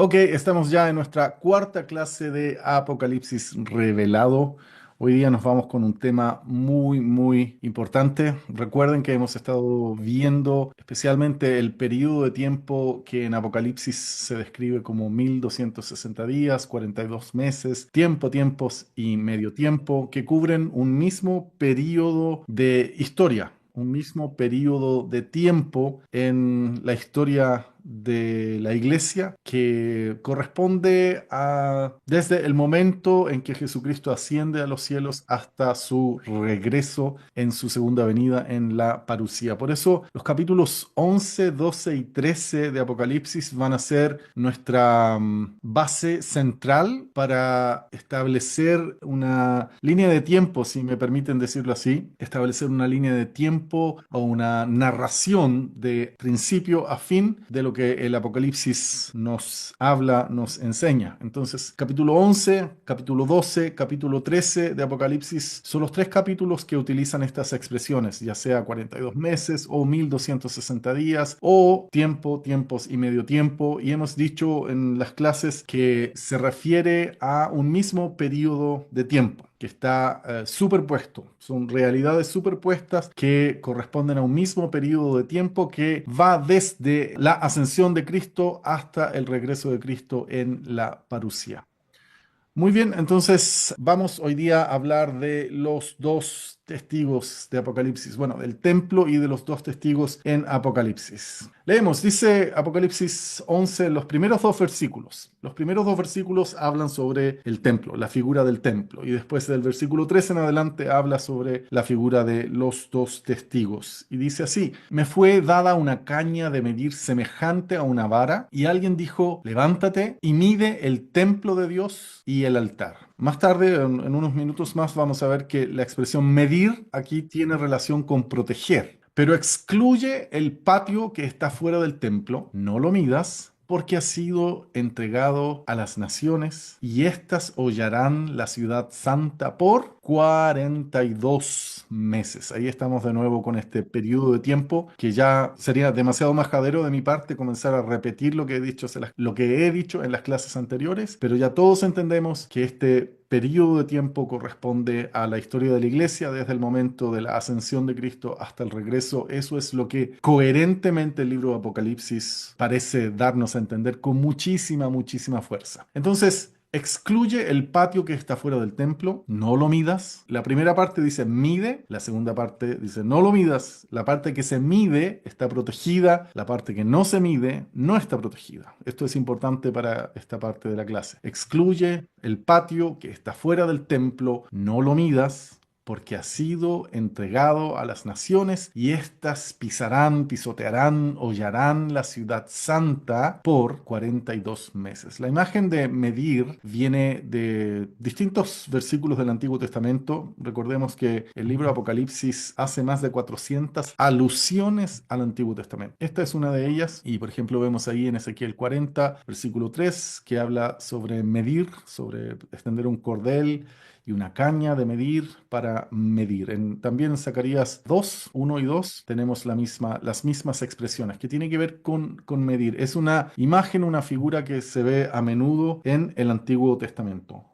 Ok, estamos ya en nuestra cuarta clase de Apocalipsis revelado. Hoy día nos vamos con un tema muy importante. Recuerden que hemos estado viendo especialmente el periodo de tiempo que en Apocalipsis se describe como 1260 días, 42 meses, tiempos y medio tiempo, que cubren un mismo periodo de historia, un mismo periodo de tiempo en la historia de la iglesia que corresponde a desde el momento en que Jesucristo asciende a los cielos hasta su regreso en su segunda venida en la parucía. Por eso los capítulos 11, 12 y 13 de Apocalipsis van a ser nuestra base central para establecer una línea de tiempo, si me permiten decirlo así, establecer una línea de tiempo o una narración de principio a fin de lo que el Apocalipsis nos habla, nos enseña. Entonces, capítulo 11, capítulo 12, capítulo 13 de Apocalipsis son los tres capítulos que utilizan estas expresiones, ya sea 42 meses o 1260 días o tiempos y medio tiempo. Y hemos dicho en las clases que se refiere a un mismo periodo de tiempo que está superpuesto. Son realidades superpuestas que corresponden a un mismo periodo de tiempo que va desde la ascensión de Cristo hasta el regreso de Cristo en la parucía. Muy bien, entonces vamos hoy día a hablar de los dos testigos de Apocalipsis, bueno, del templo y de los dos testigos en Apocalipsis. Leemos, dice Apocalipsis 11, los primeros dos versículos. Los primeros dos versículos hablan sobre el templo, la figura del templo, y después del versículo 13 en adelante habla sobre la figura de los dos testigos. Y dice así, me fue dada una caña de medir semejante a una vara, y alguien dijo, levántate y mide el templo de Dios y el altar. Más tarde, en unos minutos más, vamos a ver que la expresión medir aquí tiene relación con proteger, pero excluye el patio que está fuera del templo. No lo midas, porque ha sido entregado a las naciones y éstas hollarán la ciudad santa por 42 meses. Ahí estamos de nuevo con este periodo de tiempo que ya sería demasiado majadero de mi parte comenzar a repetir lo que he dicho, lo que he dicho en las clases anteriores, pero ya todos entendemos que este periodo de tiempo corresponde a la historia de la iglesia desde el momento de la ascensión de Cristo hasta el regreso. Eso es lo que coherentemente el libro de Apocalipsis parece darnos a entender con muchísima fuerza. Entonces, excluye el patio que está fuera del templo, no lo midas. La primera parte dice mide, la segunda parte dice no lo midas. La parte que se mide está protegida, la parte que no se mide no está protegida. Esto es importante para esta parte de la clase. Excluye el patio que está fuera del templo, no lo midas porque ha sido entregado a las naciones y éstas pisarán, pisotearán, hollarán la ciudad santa por 42 meses. La imagen de medir viene de distintos versículos del Antiguo Testamento. Recordemos que el libro de Apocalipsis hace más de 400 alusiones al Antiguo Testamento. Esta es una de ellas y, por ejemplo, vemos ahí en Ezequiel 40, versículo 3, que habla sobre medir, sobre extender un cordel y una caña de medir para medir. También en Zacarías 2, 1 y 2 tenemos las mismas expresiones que tiene que ver con medir. Es una imagen, una figura que se ve a menudo en el Antiguo Testamento.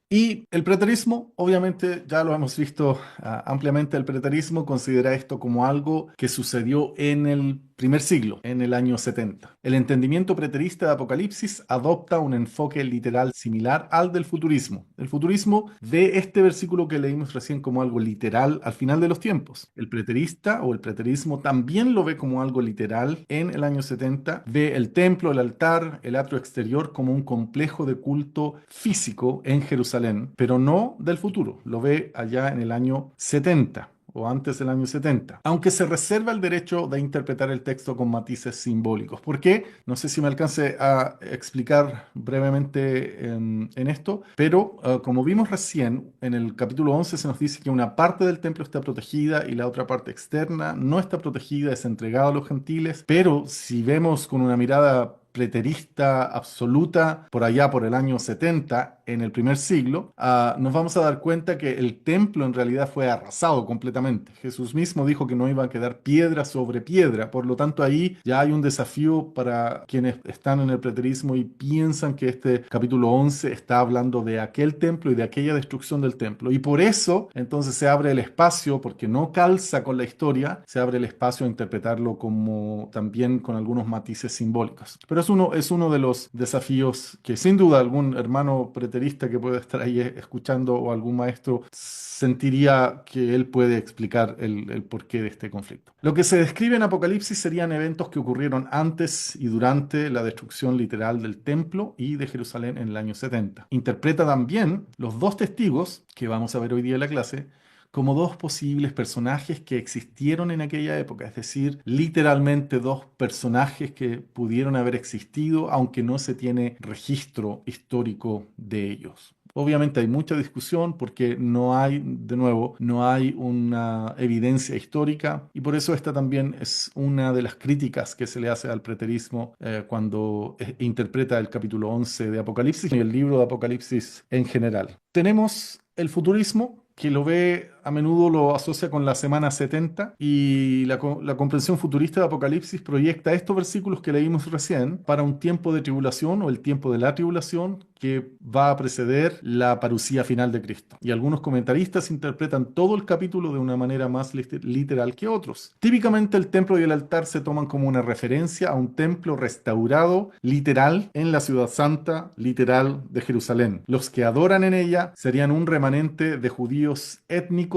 Y el preterismo, obviamente, ya lo hemos visto ampliamente, el preterismo considera esto como algo que sucedió en el primer siglo, en el año 70. El entendimiento preterista de Apocalipsis adopta un enfoque literal similar al del futurismo. El futurismo ve este versículo que leímos recién como algo literal al final de los tiempos. El preterista o el preterismo también lo ve como algo literal en el año 70. Ve el templo, el altar, el atrio exterior como un complejo de culto físico en Jerusalén, pero no del futuro. Lo ve allá en el año 70 o antes del año 70, aunque se reserva el derecho de interpretar el texto con matices simbólicos. ¿Por qué? No sé si me alcance a explicar brevemente en esto, pero como vimos recién, en el capítulo 11 se nos dice que una parte del templo está protegida y la otra parte externa no está protegida, es entregada a los gentiles, pero si vemos con una mirada preterista absoluta por allá por el año 70 en el primer siglo, nos vamos a dar cuenta que el templo en realidad fue arrasado completamente. Jesús mismo dijo que no iba a quedar piedra sobre piedra, por lo tanto ahí ya hay un desafío para quienes están en el preterismo y piensan que este capítulo 11 está hablando de aquel templo y de aquella destrucción del templo. Y por eso entonces se abre el espacio, porque no calza con la historia, se abre el espacio a interpretarlo como también con algunos matices simbólicos. Pero es uno de los desafíos que sin duda algún hermano preterista que pueda estar ahí escuchando o algún maestro sentiría que él puede explicar el porqué de este conflicto. Lo que se describe en Apocalipsis serían eventos que ocurrieron antes y durante la destrucción literal del templo y de Jerusalén en el año 70. Interpreta también los dos testigos que vamos a ver hoy día en la clase como dos posibles personajes que existieron en aquella época, es decir, literalmente dos personajes que pudieron haber existido, aunque no se tiene registro histórico de ellos. Obviamente hay mucha discusión porque no hay, de nuevo, no hay una evidencia histórica y por eso esta también es una de las críticas que se le hace al preterismo cuando interpreta el capítulo 11 de Apocalipsis y el libro de Apocalipsis en general. Tenemos el futurismo, que lo ve a menudo lo asocia con la semana 70 y la comprensión futurista de Apocalipsis proyecta estos versículos que leímos recién para un tiempo de tribulación o el tiempo de la tribulación que va a preceder la parucía final de Cristo. Y algunos comentaristas interpretan todo el capítulo de una manera más literal que otros. Típicamente el templo y el altar se toman como una referencia a un templo restaurado literal en la ciudad santa literal de Jerusalén. Los que adoran en ella serían un remanente de judíos étnicos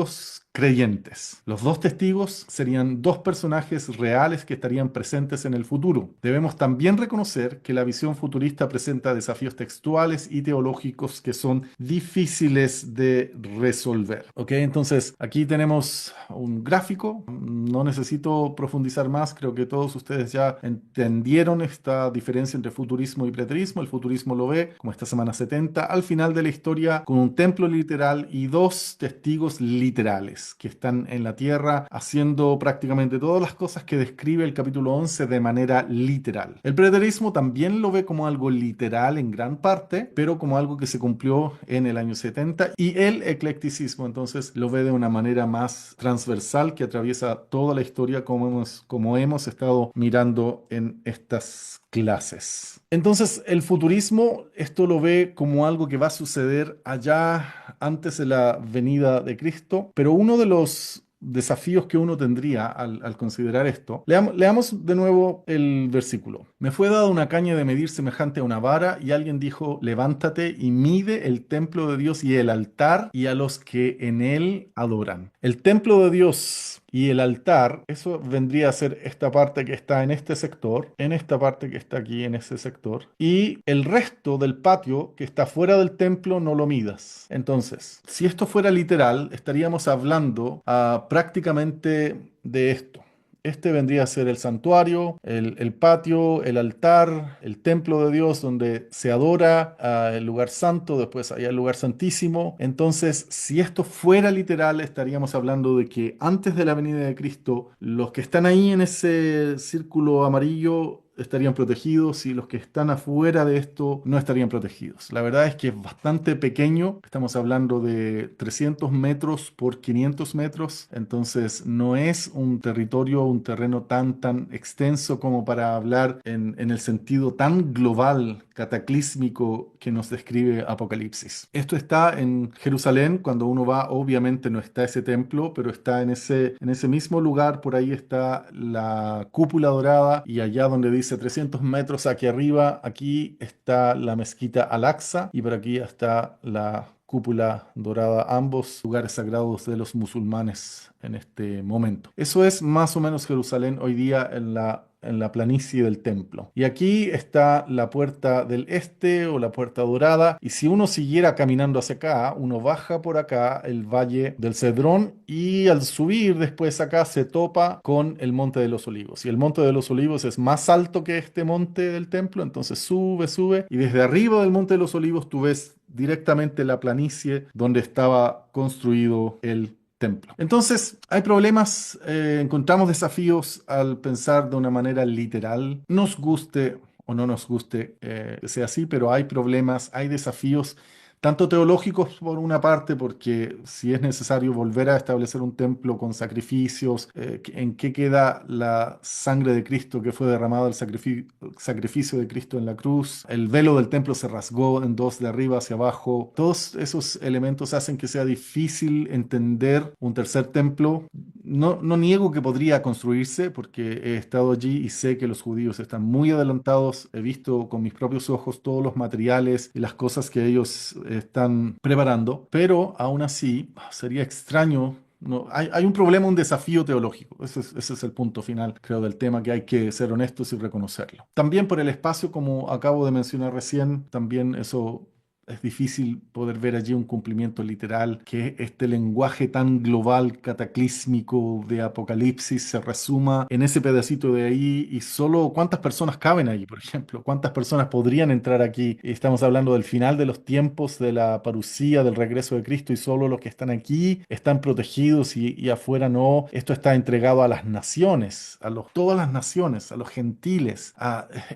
creyentes. Los dos testigos serían dos personajes reales que estarían presentes en el futuro. Debemos también reconocer que la visión futurista presenta desafíos textuales y teológicos que son difíciles de resolver. ¿Ok? Entonces, aquí tenemos un gráfico. No necesito profundizar más. Creo que todos ustedes ya entendieron esta diferencia entre futurismo y preterismo. El futurismo lo ve como esta semana 70 al final de la historia con un templo literal y dos testigos literales que están en la tierra haciendo prácticamente todas las cosas que describe el capítulo 11 de manera literal. El preterismo también lo ve como algo literal en gran parte, pero como algo que se cumplió en el año 70 y el eclecticismo entonces lo ve de una manera más transversal que atraviesa toda la historia como hemos estado mirando en estas clases. Entonces, el futurismo, esto lo ve como algo que va a suceder allá antes de la venida de Cristo, pero uno de los desafíos que uno tendría al considerar esto, leamos de nuevo el versículo. Me fue dada una caña de medir semejante a una vara y alguien dijo, levántate y mide el templo de Dios y el altar y a los que en él adoran. El templo de Dios y el altar, eso vendría a ser esta parte que está en este sector, en esta parte que está aquí en ese sector, y el resto del patio que está fuera del templo no lo midas. Entonces, si esto fuera literal, estaríamos hablando prácticamente de esto. Este vendría a ser el santuario, el patio, el altar, el templo de Dios donde se adora, el lugar santo, después hay el lugar santísimo. Entonces, si esto fuera literal, estaríamos hablando de que antes de la venida de Cristo, los que están ahí en ese círculo amarillo estarían protegidos y los que están afuera de esto no estarían protegidos. La verdad es que es bastante pequeño, estamos hablando de 300 metros por 500 metros, entonces no es un territorio, un terreno tan extenso como para hablar en el sentido tan global, cataclísmico que nos describe Apocalipsis. Esto está en Jerusalén, cuando uno va, obviamente no está ese templo, pero está en ese mismo lugar, por ahí está la cúpula dorada y allá donde dice 300 metros aquí arriba, aquí está la mezquita Al-Aqsa y por aquí está la cúpula dorada, ambos lugares sagrados de los musulmanes en este momento. Eso es más o menos Jerusalén hoy día en la planicie del templo. Y aquí está la puerta del este o la puerta dorada. Y si uno siguiera caminando hacia acá, uno baja por acá el valle del Cedrón y al subir después acá se topa con el Monte de los Olivos. Y el Monte de los Olivos es más alto que este monte del templo, entonces sube y desde arriba del Monte de los Olivos tú ves directamente la planicie donde estaba construido el templo. Entonces, hay problemas, encontramos desafíos al pensar de una manera literal, nos guste o no nos guste que sea así, pero hay problemas, hay desafíos tanto teológicos por una parte, porque si es necesario volver a establecer un templo con sacrificios, ¿en qué queda la sangre de Cristo que fue derramada, el sacrificio de Cristo en la cruz? El velo del templo se rasgó en dos de arriba hacia abajo. Todos esos elementos hacen que sea difícil entender un tercer templo. No, no niego que podría construirse porque he estado allí y sé que los judíos están muy adelantados. He visto con mis propios ojos todos los materiales y las cosas que ellos están preparando, pero aún así sería extraño. No, hay un problema, un desafío teológico. Ese es el punto final, creo, del tema, que hay que ser honestos y reconocerlo. También por el espacio, como acabo de mencionar recién, también eso es difícil poder ver allí un cumplimiento literal, que este lenguaje tan global, cataclísmico de Apocalipsis se resuma en ese pedacito de ahí y solo cuántas personas caben allí, por ejemplo, cuántas personas podrían entrar aquí. Estamos hablando del final de los tiempos, de la parucía, del regreso de Cristo y solo los que están aquí están protegidos y afuera no. Esto está entregado a las naciones, todas las naciones, a los gentiles.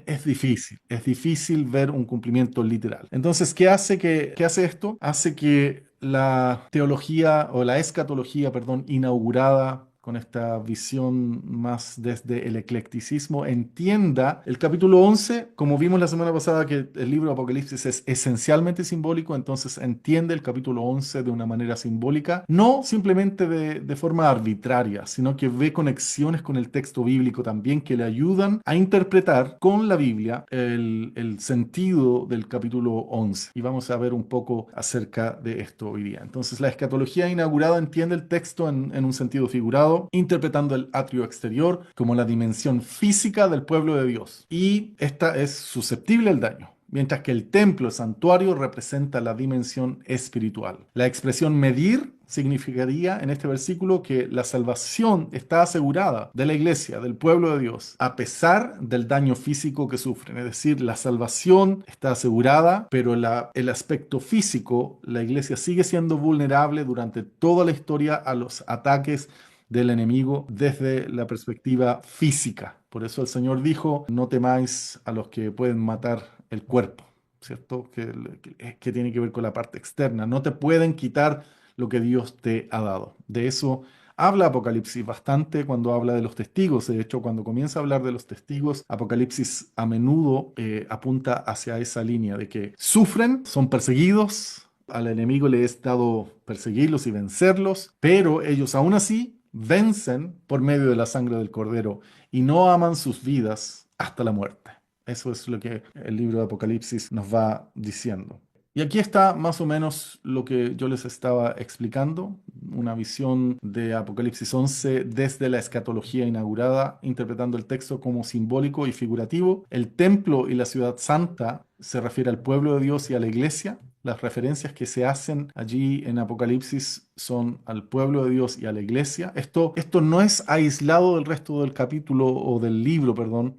Es difícil ver un cumplimiento literal. Entonces, ¿qué hace esto? Hace que la teología o la escatología, perdón, inaugurada con esta visión más desde el eclecticismo, entienda el capítulo 11, como vimos la semana pasada que el libro de Apocalipsis es esencialmente simbólico, entonces entiende el capítulo 11 de una manera simbólica, no simplemente de forma arbitraria, sino que ve conexiones con el texto bíblico también que le ayudan a interpretar con la Biblia el sentido del capítulo 11. Y vamos a ver un poco acerca de esto hoy día. Entonces, la escatología inaugurada entiende el texto en un sentido figurado, interpretando el atrio exterior como la dimensión física del pueblo de Dios. Y esta es susceptible al daño, mientras que el templo, el santuario, representa la dimensión espiritual. La expresión medir significaría en este versículo que la salvación está asegurada de la iglesia, del pueblo de Dios, a pesar del daño físico que sufren. Es decir, la salvación está asegurada, pero el aspecto físico, la iglesia sigue siendo vulnerable durante toda la historia a los ataques del enemigo desde la perspectiva física. Por eso el Señor dijo, no temáis a los que pueden matar el cuerpo, ¿cierto? Que tiene que ver con la parte externa. No te pueden quitar lo que Dios te ha dado. De eso habla Apocalipsis bastante cuando habla de los testigos. De hecho, cuando comienza a hablar de los testigos, Apocalipsis a menudo apunta hacia esa línea de que sufren, son perseguidos, al enemigo le es dado perseguirlos y vencerlos, pero ellos aún así vencen por medio de la sangre del Cordero y no aman sus vidas hasta la muerte. Eso es lo que el libro de Apocalipsis nos va diciendo. Y aquí está más o menos lo que yo les estaba explicando, una visión de Apocalipsis 11 desde la escatología inaugurada, interpretando el texto como simbólico y figurativo. El templo y la ciudad santa se refiere al pueblo de Dios y a la iglesia. Las referencias que se hacen allí en Apocalipsis son al pueblo de Dios y a la iglesia. Esto no es aislado del resto del capítulo o del libro, perdón,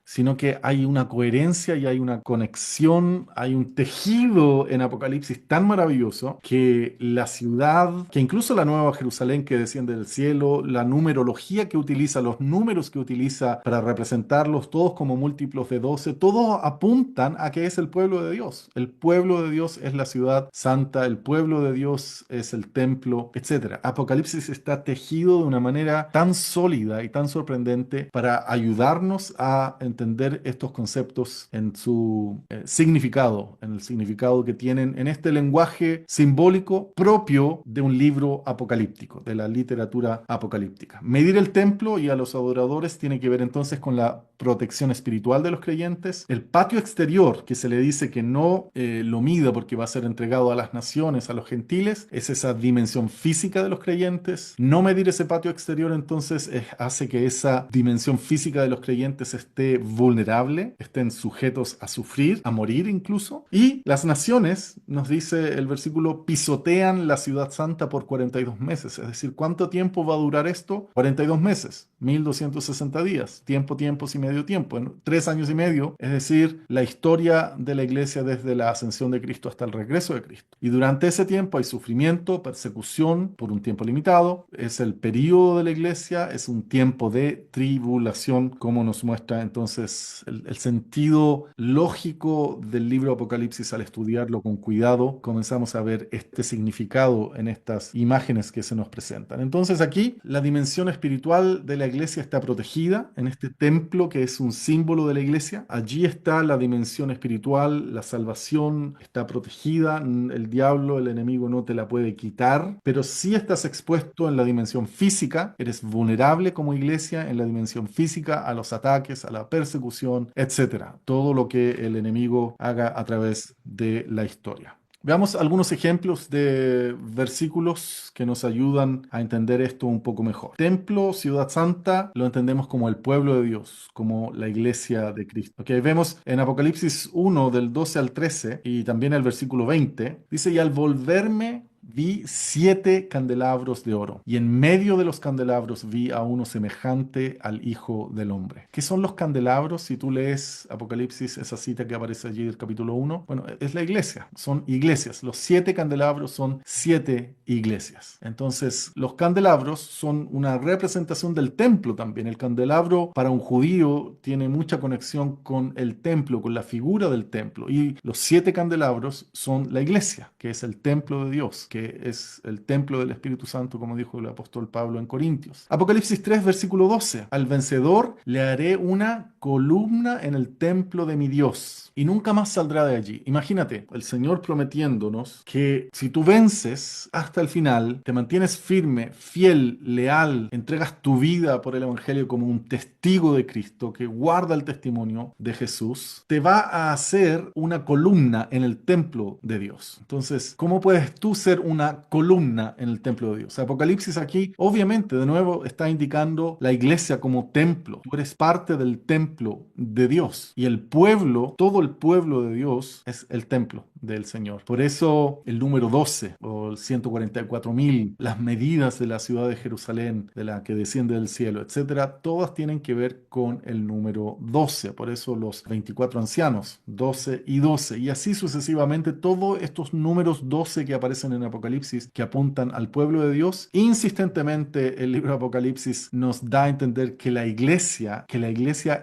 sino que hay una coherencia y hay una conexión, hay un tejido en Apocalipsis tan maravilloso que la ciudad, que incluso la Nueva Jerusalén que desciende del cielo, la numerología que utiliza, los números que utiliza para representarlos todos como múltiplos de 12, todos apuntan a que es el pueblo de Dios. El pueblo de Dios es la ciudad santa, el pueblo de Dios es el templo, etcétera. Apocalipsis está tejido de una manera tan sólida y tan sorprendente para ayudarnos a entender estos conceptos en su significado, en el significado que tienen en este lenguaje simbólico propio de un libro apocalíptico, de la literatura apocalíptica. Medir el templo y a los adoradores tiene que ver entonces con la protección espiritual de los creyentes. El patio exterior, que se le dice que no lo mida porque va a ser entregado a las naciones, a los gentiles, es esa dimensión física de los creyentes. No medir ese patio exterior entonces hace que esa dimensión física de los creyentes esté vulnerable, estén sujetos a sufrir, a morir incluso. Y las naciones, nos dice el versículo, pisotean la ciudad santa por 42 meses. Es decir, ¿cuánto tiempo va a durar esto? 42 meses. 1260 días, tiempo, tiempos y medio tiempo, en 3 años y medio, es decir, la historia de la iglesia desde la ascensión de Cristo hasta el regreso de Cristo. Y durante ese tiempo hay sufrimiento, persecución por un tiempo limitado, es el periodo de la iglesia, es un tiempo de tribulación, como nos muestra entonces el sentido lógico del libro de Apocalipsis. Al estudiarlo con cuidado, comenzamos a ver este significado en estas imágenes que se nos presentan. Entonces aquí la dimensión espiritual de la iglesia está protegida en este templo que es un símbolo de la iglesia. Allí está la dimensión espiritual, la salvación está protegida, el diablo, el enemigo no te la puede quitar, pero sí estás expuesto en la dimensión física, eres vulnerable como iglesia en la dimensión física a los ataques, a la persecución, etcétera. Todo lo que el enemigo haga a través de la historia. Veamos algunos ejemplos de versículos que nos ayudan a entender esto un poco mejor. Templo, ciudad santa, lo entendemos como el pueblo de Dios, como la iglesia de Cristo. Okay, vemos en Apocalipsis 1 del 12 al 13 y también el versículo 20, dice, y al volverme vi 7 candelabros de oro, y en medio de los candelabros vi a uno semejante al Hijo del Hombre. ¿Qué son los candelabros? Si tú lees Apocalipsis, esa cita que aparece allí del capítulo 1, bueno, es la iglesia, son iglesias. Los 7 candelabros son 7 iglesias. Entonces, los candelabros son una representación del templo también. El candelabro para un judío tiene mucha conexión con el templo, con la figura del templo. Y los 7 candelabros son la iglesia, que es el templo de Dios, que es el templo del Espíritu Santo, como dijo el apóstol Pablo en Corintios. Apocalipsis 3, versículo 12. Al vencedor le haré una columna en el templo de mi Dios, y nunca más saldrá de allí. Imagínate, el Señor prometiéndonos que si tú vences hasta el final, te mantienes firme, fiel, leal, entregas tu vida por el Evangelio como un testigo de Cristo, que guarda el testimonio de Jesús, te va a hacer una columna en el templo de Dios. Entonces, ¿cómo puedes tú ser una columna en el templo de Dios? Apocalipsis aquí, obviamente, de nuevo, está indicando la iglesia como templo. Tú eres parte del templo de Dios. Y el pueblo, todo el pueblo de Dios, es el templo del Señor. Por eso el número 12 o el 144.000, las medidas de la ciudad de Jerusalén, de la que desciende del cielo, etcétera, todas tienen que ver con el número 12. Por eso los 24 ancianos, 12 y 12. Y así sucesivamente, todos estos números 12 que aparecen en Apocalipsis, que apuntan al pueblo de Dios. Insistentemente el libro de Apocalipsis nos da a entender que la iglesia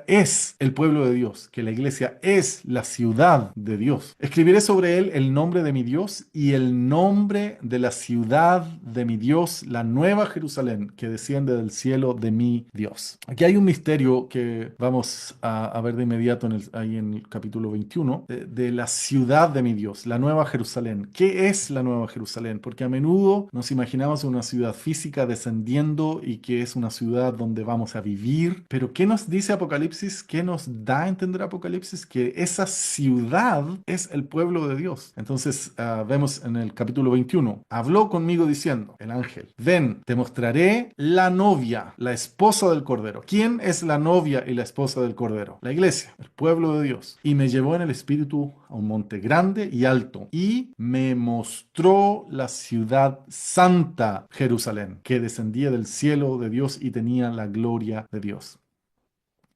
es el pueblo de Dios, que la iglesia es la ciudad de Dios. Escribiré sobre él el nombre de mi Dios y el nombre de la ciudad de mi Dios, la nueva Jerusalén que desciende del cielo de mi Dios. Aquí hay un misterio que vamos a ver de inmediato ahí en el capítulo 21, de la ciudad de mi Dios, la nueva Jerusalén. ¿Qué es la nueva Jerusalén? Porque a menudo nos imaginamos una ciudad física descendiendo y que es una ciudad donde vamos a vivir. Pero ¿qué nos dice Apocalipsis? ¿Qué nos da a entender Apocalipsis? Que esa ciudad es el pueblo de Dios. Entonces vemos en el capítulo 21, habló conmigo diciendo, el ángel, ven, te mostraré la novia, la esposa del Cordero. ¿Quién es la novia y la esposa del Cordero? La iglesia, el pueblo de Dios. Y me llevó en el espíritu a un monte grande y alto, y me mostró la ciudad santa, Jerusalén, que descendía del cielo de Dios y tenía la gloria de Dios.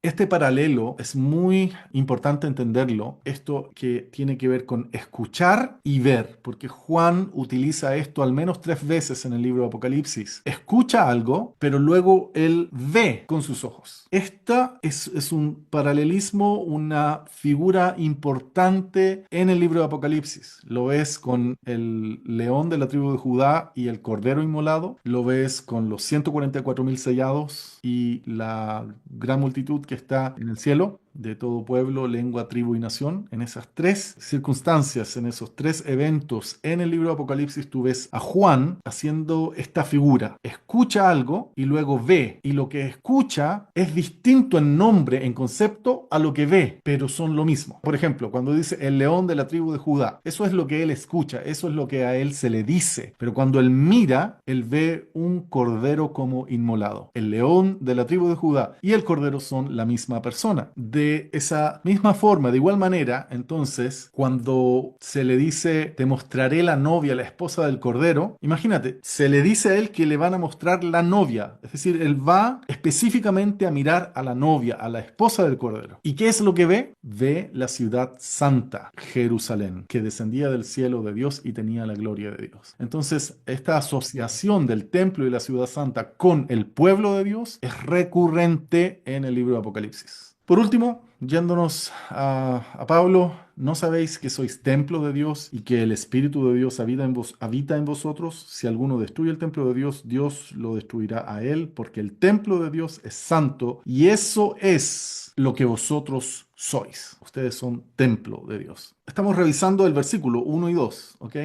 Este paralelo es muy importante entenderlo, esto que tiene que ver con escuchar y ver, porque Juan utiliza esto al menos 3 veces en el libro de Apocalipsis. Escucha algo, pero luego él ve con sus ojos. Esta es un paralelismo, una figura importante en el libro de Apocalipsis. Lo ves con el león de la tribu de Judá y el cordero inmolado, lo ves con los 144.000 sellados y la gran multitud que está en el cielo, de todo pueblo, lengua, tribu y nación. En esas 3 circunstancias, en esos 3 eventos en el libro de Apocalipsis, tú ves a Juan haciendo esta figura. Escucha algo y luego ve. Y lo que escucha es distinto en nombre, en concepto, a lo que ve, pero son lo mismo. Por ejemplo, cuando dice el león de la tribu de Judá, eso es lo que él escucha, eso es lo que a él se le dice. Pero cuando él mira, él ve un cordero como inmolado. El león de la tribu de Judá y el cordero son la misma persona. De de esa misma forma, de igual manera, entonces, cuando se le dice, te mostraré la novia, la esposa del Cordero, imagínate, se le dice a él que le van a mostrar la novia, es decir, él va específicamente a mirar a la novia, a la esposa del Cordero. ¿Y qué es lo que ve? Ve la ciudad santa, Jerusalén, que descendía del cielo de Dios y tenía la gloria de Dios. Entonces, esta asociación del templo y la ciudad santa con el pueblo de Dios es recurrente en el libro de Apocalipsis. Por último, yéndonos a Pablo, ¿no sabéis que sois templo de Dios y que el Espíritu de Dios habita en vosotros? Si alguno destruye el templo de Dios, Dios lo destruirá a él, porque el templo de Dios es santo y eso es lo que vosotros sois. Ustedes son templo de Dios. Estamos revisando el versículo 1 y 2, ¿ok?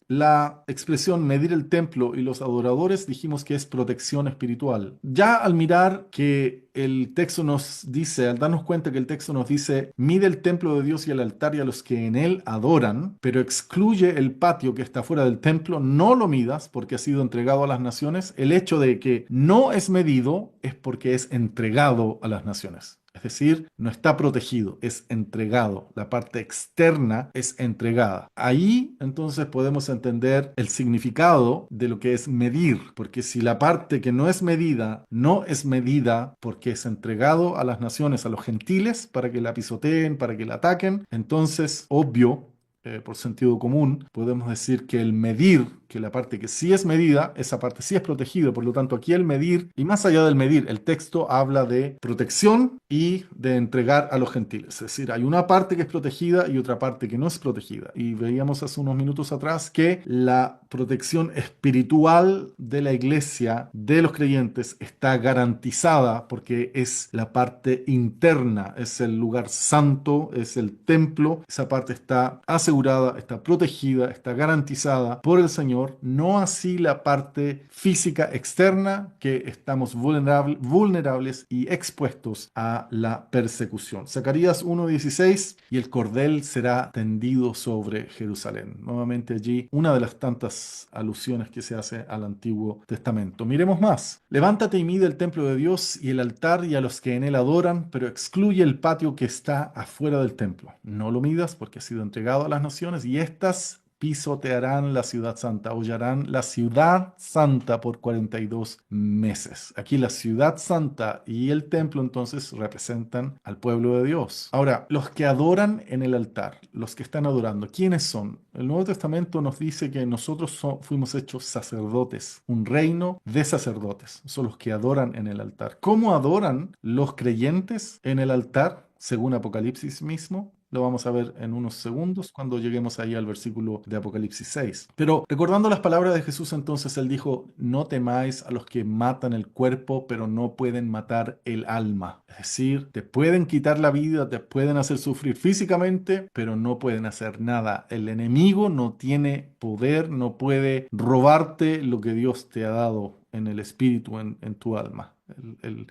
La expresión medir el templo y los adoradores dijimos que es protección espiritual. Ya al mirar que el texto nos dice, al darnos cuenta que el texto nos dice, mide el templo de Dios y el altar y a los que en él adoran, pero excluye el patio que está fuera del templo, no lo midas porque ha sido entregado a las naciones. El hecho de que no es medido es porque es entregado a las naciones. Es decir, no está protegido, es entregado. La parte externa es entregada. Ahí entonces podemos entender el significado de lo que es medir, porque si la parte que no es medida, no es medida porque es entregado a las naciones, a los gentiles, para que la pisoteen, para que la ataquen, entonces, obvio, por sentido común, podemos decir que el medir, que la parte que sí es medida, esa parte sí es protegida. Por lo tanto, aquí el medir, y más allá del medir, el texto habla de protección y de entregar a los gentiles. Es decir, hay una parte que es protegida y otra parte que no es protegida. Y veíamos hace unos minutos atrás que la protección espiritual de la iglesia, de los creyentes, está garantizada porque es la parte interna, es el lugar santo, es el templo. Esa parte está asegurada, está protegida, está garantizada por el Señor, no así la parte física externa que estamos vulnerables y expuestos a la persecución. Zacarías 1:16, y el cordel será tendido sobre Jerusalén. Nuevamente allí una de las tantas alusiones que se hace al Antiguo Testamento. Miremos más. Levántate y mide el templo de Dios y el altar y a los que en él adoran, pero excluye el patio que está afuera del templo. No lo midas porque ha sido entregado a las naciones y éstas pisotearán la ciudad santa, hollarán la ciudad santa por 42 meses. Aquí la ciudad santa y el templo entonces representan al pueblo de Dios. Ahora, los que adoran en el altar, los que están adorando, ¿quiénes son? El Nuevo Testamento nos dice que nosotros fuimos hechos sacerdotes, un reino de sacerdotes, son los que adoran en el altar. ¿Cómo adoran los creyentes en el altar? Según Apocalipsis mismo, lo vamos a ver en unos segundos cuando lleguemos ahí al versículo de Apocalipsis 6. Pero recordando las palabras de Jesús, entonces él dijo, no temáis a los que matan el cuerpo, pero no pueden matar el alma. Es decir, te pueden quitar la vida, te pueden hacer sufrir físicamente, pero no pueden hacer nada. El enemigo no tiene poder, no puede robarte lo que Dios te ha dado en el espíritu, en tu alma.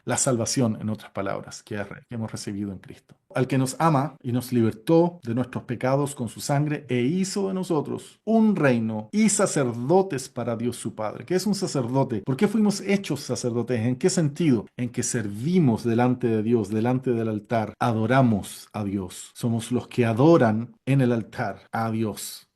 La salvación, en otras palabras, que hemos recibido en Cristo. Al que nos ama y nos libertó de nuestros pecados con su sangre e hizo de nosotros un reino y sacerdotes para Dios su Padre. ¿Qué es un sacerdote? ¿Por qué fuimos hechos sacerdotes? ¿En qué sentido? En que servimos delante de Dios, delante del altar, adoramos a Dios. Somos los que adoran en el altar a Dios.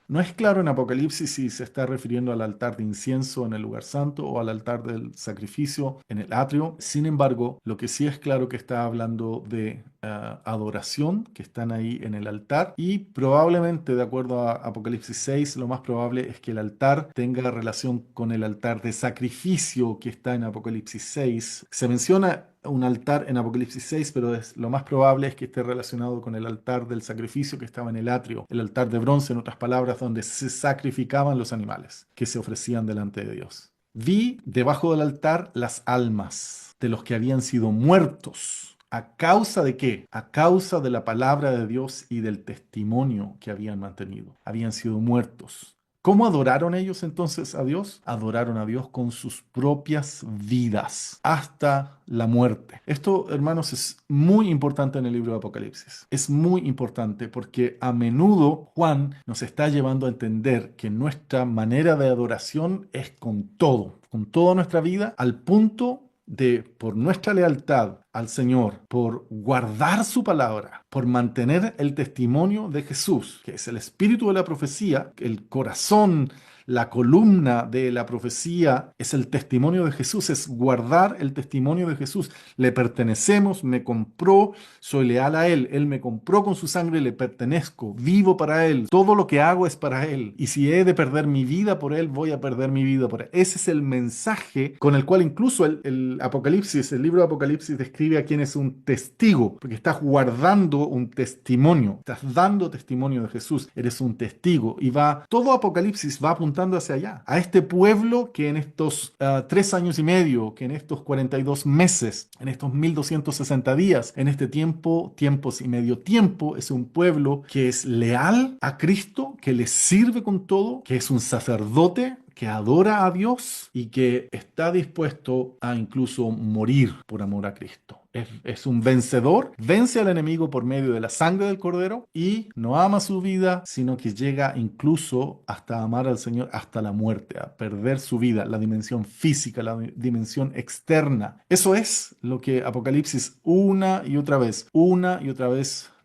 No es claro en Apocalipsis si se está refiriendo al altar de incienso en el lugar santo o al altar del sacrificio en el atrio. Sin embargo, lo que sí es claro que está hablando de adoración que están ahí en el altar y probablemente, de acuerdo a Apocalipsis 6, lo más probable es que el altar tenga relación con el altar de sacrificio que está en Apocalipsis 6. Se menciona un altar en Apocalipsis 6, pero lo más probable es que esté relacionado con el altar del sacrificio que estaba en el atrio, el altar de bronce, en otras palabras, donde se sacrificaban los animales que se ofrecían delante de Dios. Vi debajo del altar las almas de los que habían sido muertos. ¿A causa de qué? A causa de la palabra de Dios y del testimonio que habían mantenido. Habían sido muertos. ¿Cómo adoraron ellos entonces a Dios? Adoraron a Dios con sus propias vidas hasta la muerte. Esto, hermanos, es muy importante en el libro de Apocalipsis. Es muy importante porque a menudo Juan nos está llevando a entender que nuestra manera de adoración es con todo, con toda nuestra vida, al punto de, por nuestra lealtad al Señor, por guardar su palabra, por mantener el testimonio de Jesús, que es el espíritu de la profecía, el corazón, la columna de la profecía, es el testimonio de Jesús, es guardar el testimonio de Jesús. Le pertenecemos, me compró, soy leal a Él, Él me compró con su sangre, le pertenezco, vivo para Él, todo lo que hago es para Él. Y si he de perder mi vida por Él, voy a perder mi vida por Él. Ese es el mensaje con el cual incluso el Apocalipsis, el libro de Apocalipsis describe a quien es un testigo, porque estás guardando un testimonio, estás dando testimonio de Jesús, eres un testigo. Y va, todo Apocalipsis va apuntando hacia allá, a este pueblo que en estos 3 años y medio, que en estos 42 meses, en estos 1260 días, en este tiempo, tiempos y medio tiempo, es un pueblo que es leal a Cristo, que le sirve con todo, que es un sacerdote, que adora a Dios y que está dispuesto a incluso morir por amor a Cristo. Es un vencedor, vence al enemigo por medio de la sangre del Cordero y no ama su vida, sino que llega incluso hasta amar al Señor hasta la muerte, a perder su vida, la dimensión física, la dimensión externa. Eso es lo que Apocalipsis una y otra vez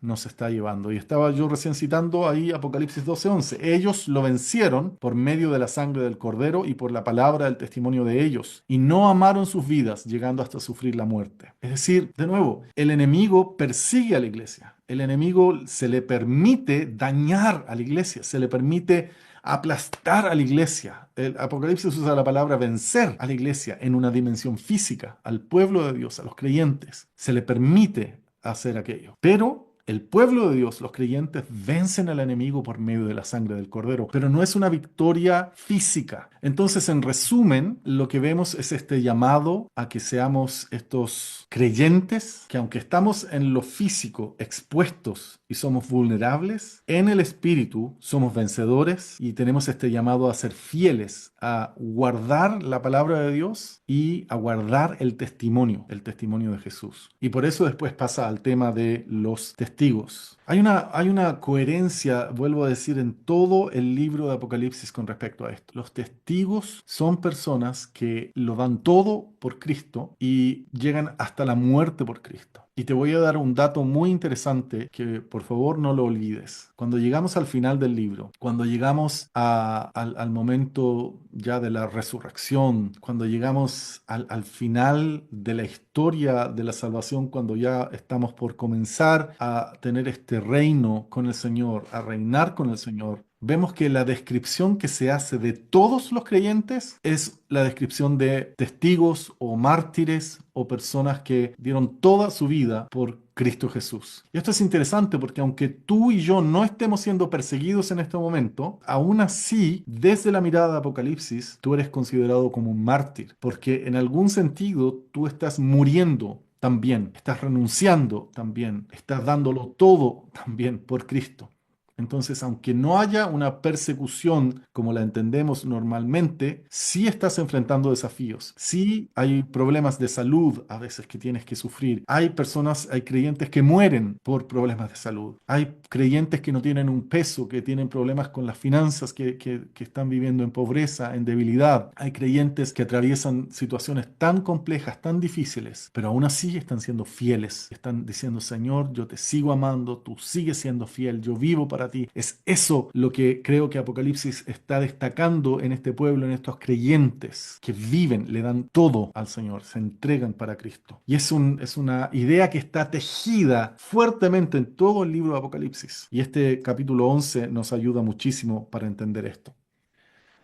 nos está llevando. Y estaba yo recién citando ahí Apocalipsis 12:11. Ellos lo vencieron por medio de la sangre del Cordero y por la palabra del testimonio de ellos, y no amaron sus vidas, llegando hasta sufrir la muerte. Es decir, de nuevo, el enemigo persigue a la iglesia. El enemigo se le permite dañar a la iglesia, se le permite aplastar a la iglesia. El Apocalipsis usa la palabra vencer a la iglesia en una dimensión física, al pueblo de Dios, a los creyentes. Se le permite hacer aquello. Pero el pueblo de Dios, los creyentes, vencen al enemigo por medio de la sangre del Cordero, pero no es una victoria física. Entonces, en resumen, lo que vemos es este llamado a que seamos estos creyentes, que aunque estamos en lo físico expuestos y somos vulnerables, en el espíritu somos vencedores y tenemos este llamado a ser fieles, a guardar la palabra de Dios y a guardar el testimonio de Jesús. Y por eso después pasa al tema de los testigos. Hay una coherencia, vuelvo a decir, en todo el libro de Apocalipsis con respecto a esto. Los testigos son personas que lo dan todo por Cristo y llegan hasta la muerte por Cristo. Y te voy a dar un dato muy interesante que por favor no lo olvides. Cuando llegamos al final del libro, cuando llegamos al momento ya de la resurrección, cuando llegamos al final de la historia de la salvación, cuando ya estamos por comenzar a tener este reino con el Señor, a reinar con el Señor, vemos que la descripción que se hace de todos los creyentes es la descripción de testigos o mártires o personas que dieron toda su vida por Cristo Jesús. Y esto es interesante porque aunque tú y yo no estemos siendo perseguidos en este momento, aún así, desde la mirada de Apocalipsis, tú eres considerado como un mártir, porque en algún sentido tú estás muriendo también, estás renunciando también, estás dándolo todo también por Cristo. Entonces, aunque no haya una persecución como la entendemos normalmente, sí estás enfrentando desafíos. Sí hay problemas de salud a veces que tienes que sufrir. Hay personas, hay creyentes que mueren por problemas de salud. Hay creyentes que no tienen un peso, que tienen problemas con las finanzas, que están viviendo en pobreza, en debilidad. Hay creyentes que atraviesan situaciones tan complejas, tan difíciles, pero aún así están siendo fieles. Están diciendo, Señor, yo te sigo amando, tú sigues siendo fiel, yo vivo para ti. Es eso lo que creo que Apocalipsis está destacando en este pueblo, en estos creyentes que viven, le dan todo al Señor, se entregan para Cristo. Y es una idea que está tejida fuertemente en todo el libro de Apocalipsis. Y este capítulo 11 nos ayuda muchísimo para entender esto.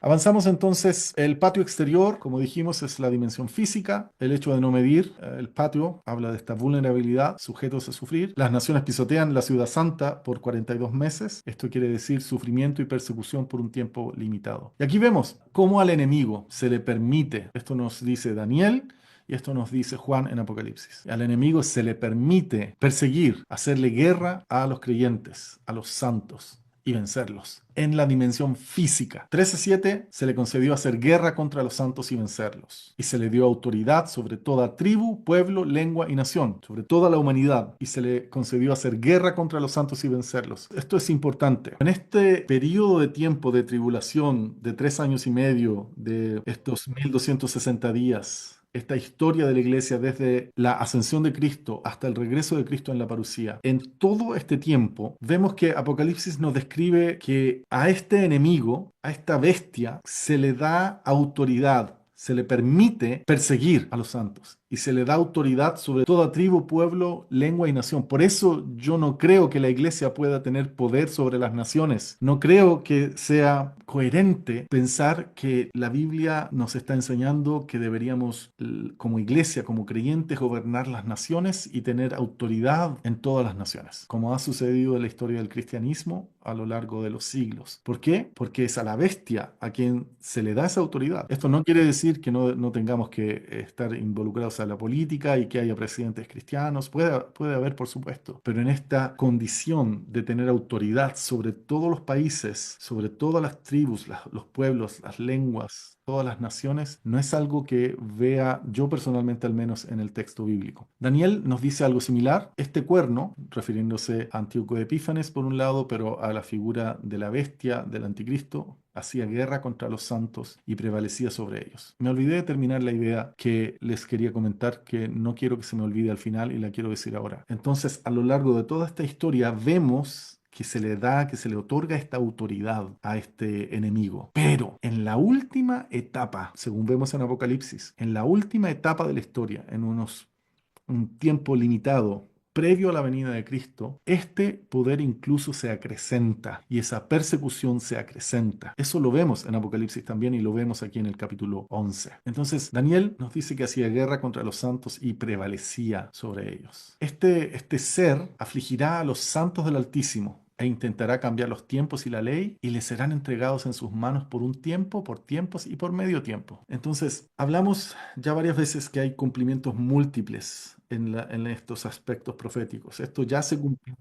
Avanzamos entonces. El patio exterior, como dijimos, es la dimensión física. El hecho de no medir el patio habla de esta vulnerabilidad, sujetos a sufrir. Las naciones pisotean la ciudad santa por 42 meses. Esto quiere decir sufrimiento y persecución por un tiempo limitado. Y aquí vemos cómo al enemigo se le permite, esto nos dice Daniel, y esto nos dice Juan en Apocalipsis. Al enemigo se le permite perseguir, hacerle guerra a los creyentes, a los santos, y vencerlos en la dimensión física. 13:7 se le concedió hacer guerra contra los santos y vencerlos. Y se le dio autoridad sobre toda tribu, pueblo, lengua y nación, sobre toda la humanidad. Y se le concedió hacer guerra contra los santos y vencerlos. Esto es importante. En este periodo de tiempo de tribulación de 3 años y medio, de estos 1260 días, esta historia de la iglesia desde la ascensión de Cristo hasta el regreso de Cristo en la parucía, en todo este tiempo, vemos que Apocalipsis nos describe que a este enemigo, a esta bestia, se le da autoridad. Se le permite perseguir a los santos y se le da autoridad sobre toda tribu, pueblo, lengua y nación. Por eso yo no creo que la iglesia pueda tener poder sobre las naciones. No creo que sea coherente pensar que la Biblia nos está enseñando que deberíamos, como iglesia, como creyentes, gobernar las naciones y tener autoridad en todas las naciones, como ha sucedido en la historia del cristianismo a lo largo de los siglos. ¿Por qué? Porque es a la bestia a quien se le da esa autoridad. Esto no quiere decir que no tengamos que estar involucrados en la política y que haya presidentes cristianos. Puede haber, por supuesto, pero en esta condición de tener autoridad sobre todos los países, sobre todas las tribus, los pueblos, las lenguas, todas las naciones, no es algo que vea yo personalmente al menos en el texto bíblico. Daniel nos dice algo similar. Este cuerno, refiriéndose a Antíoco Epífanes por un lado, pero a la figura de la bestia del anticristo, hacía guerra contra los santos y prevalecía sobre ellos. Me olvidé de terminar la idea que les quería comentar, que no quiero que se me olvide al final y la quiero decir ahora. Entonces, a lo largo de toda esta historia vemos que se le da, que se le otorga esta autoridad a este enemigo. Pero en la última etapa, según vemos en Apocalipsis, en la última etapa de la historia, en un tiempo limitado, previo a la venida de Cristo, este poder incluso se acrecenta y esa persecución se acrecenta. Eso lo vemos en Apocalipsis también y lo vemos aquí en el capítulo 11. Entonces, Daniel nos dice que hacía guerra contra los santos y prevalecía sobre ellos. Este ser afligirá a los santos del Altísimo e intentará cambiar los tiempos y la ley, y les serán entregados en sus manos por un tiempo, por tiempos y por medio tiempo. Entonces, hablamos ya varias veces que hay cumplimientos múltiples en estos aspectos proféticos. Esto ya se cumplió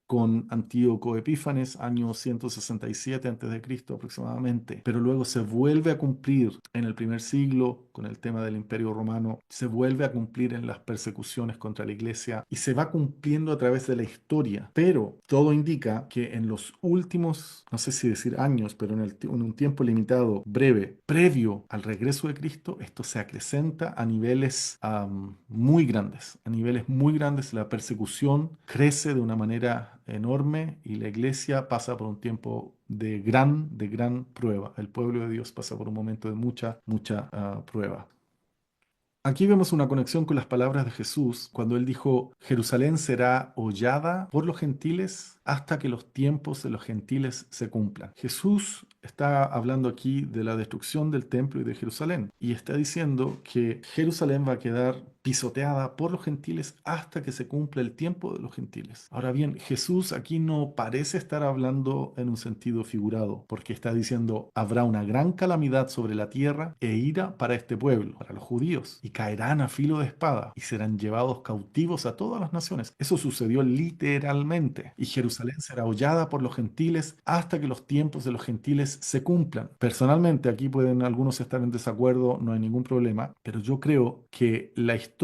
con Antíoco Epífanes, año 167 a.C. aproximadamente, pero luego se vuelve a cumplir en el primer siglo con el tema del Imperio Romano, se vuelve a cumplir en las persecuciones contra la iglesia y se va cumpliendo a través de la historia, pero todo indica que en los últimos, no sé si decir años, pero en un tiempo limitado, breve, previo al regreso de Cristo, esto se acrecenta a niveles muy grandes, a niveles muy grandes, la persecución crece de una manera enorme y la iglesia pasa por un tiempo de gran prueba. El pueblo de Dios pasa por un momento de mucha prueba. Aquí vemos una conexión con las palabras de Jesús cuando él dijo, Jerusalén será hollada por los gentiles hasta que los tiempos de los gentiles se cumplan. Jesús está hablando aquí de la destrucción del templo y de Jerusalén y está diciendo que Jerusalén va a quedar pisoteada por los gentiles hasta que se cumpla el tiempo de los gentiles. Ahora bien, Jesús aquí no parece estar hablando en un sentido figurado, porque está diciendo, habrá una gran calamidad sobre la tierra e ira para este pueblo, para los judíos, y caerán a filo de espada y serán llevados cautivos a todas las naciones. Eso sucedió literalmente, y Jerusalén será hollada por los gentiles hasta que los tiempos de los gentiles se cumplan. Personalmente, aquí pueden algunos estar en desacuerdo, no hay ningún problema, pero yo creo que la historia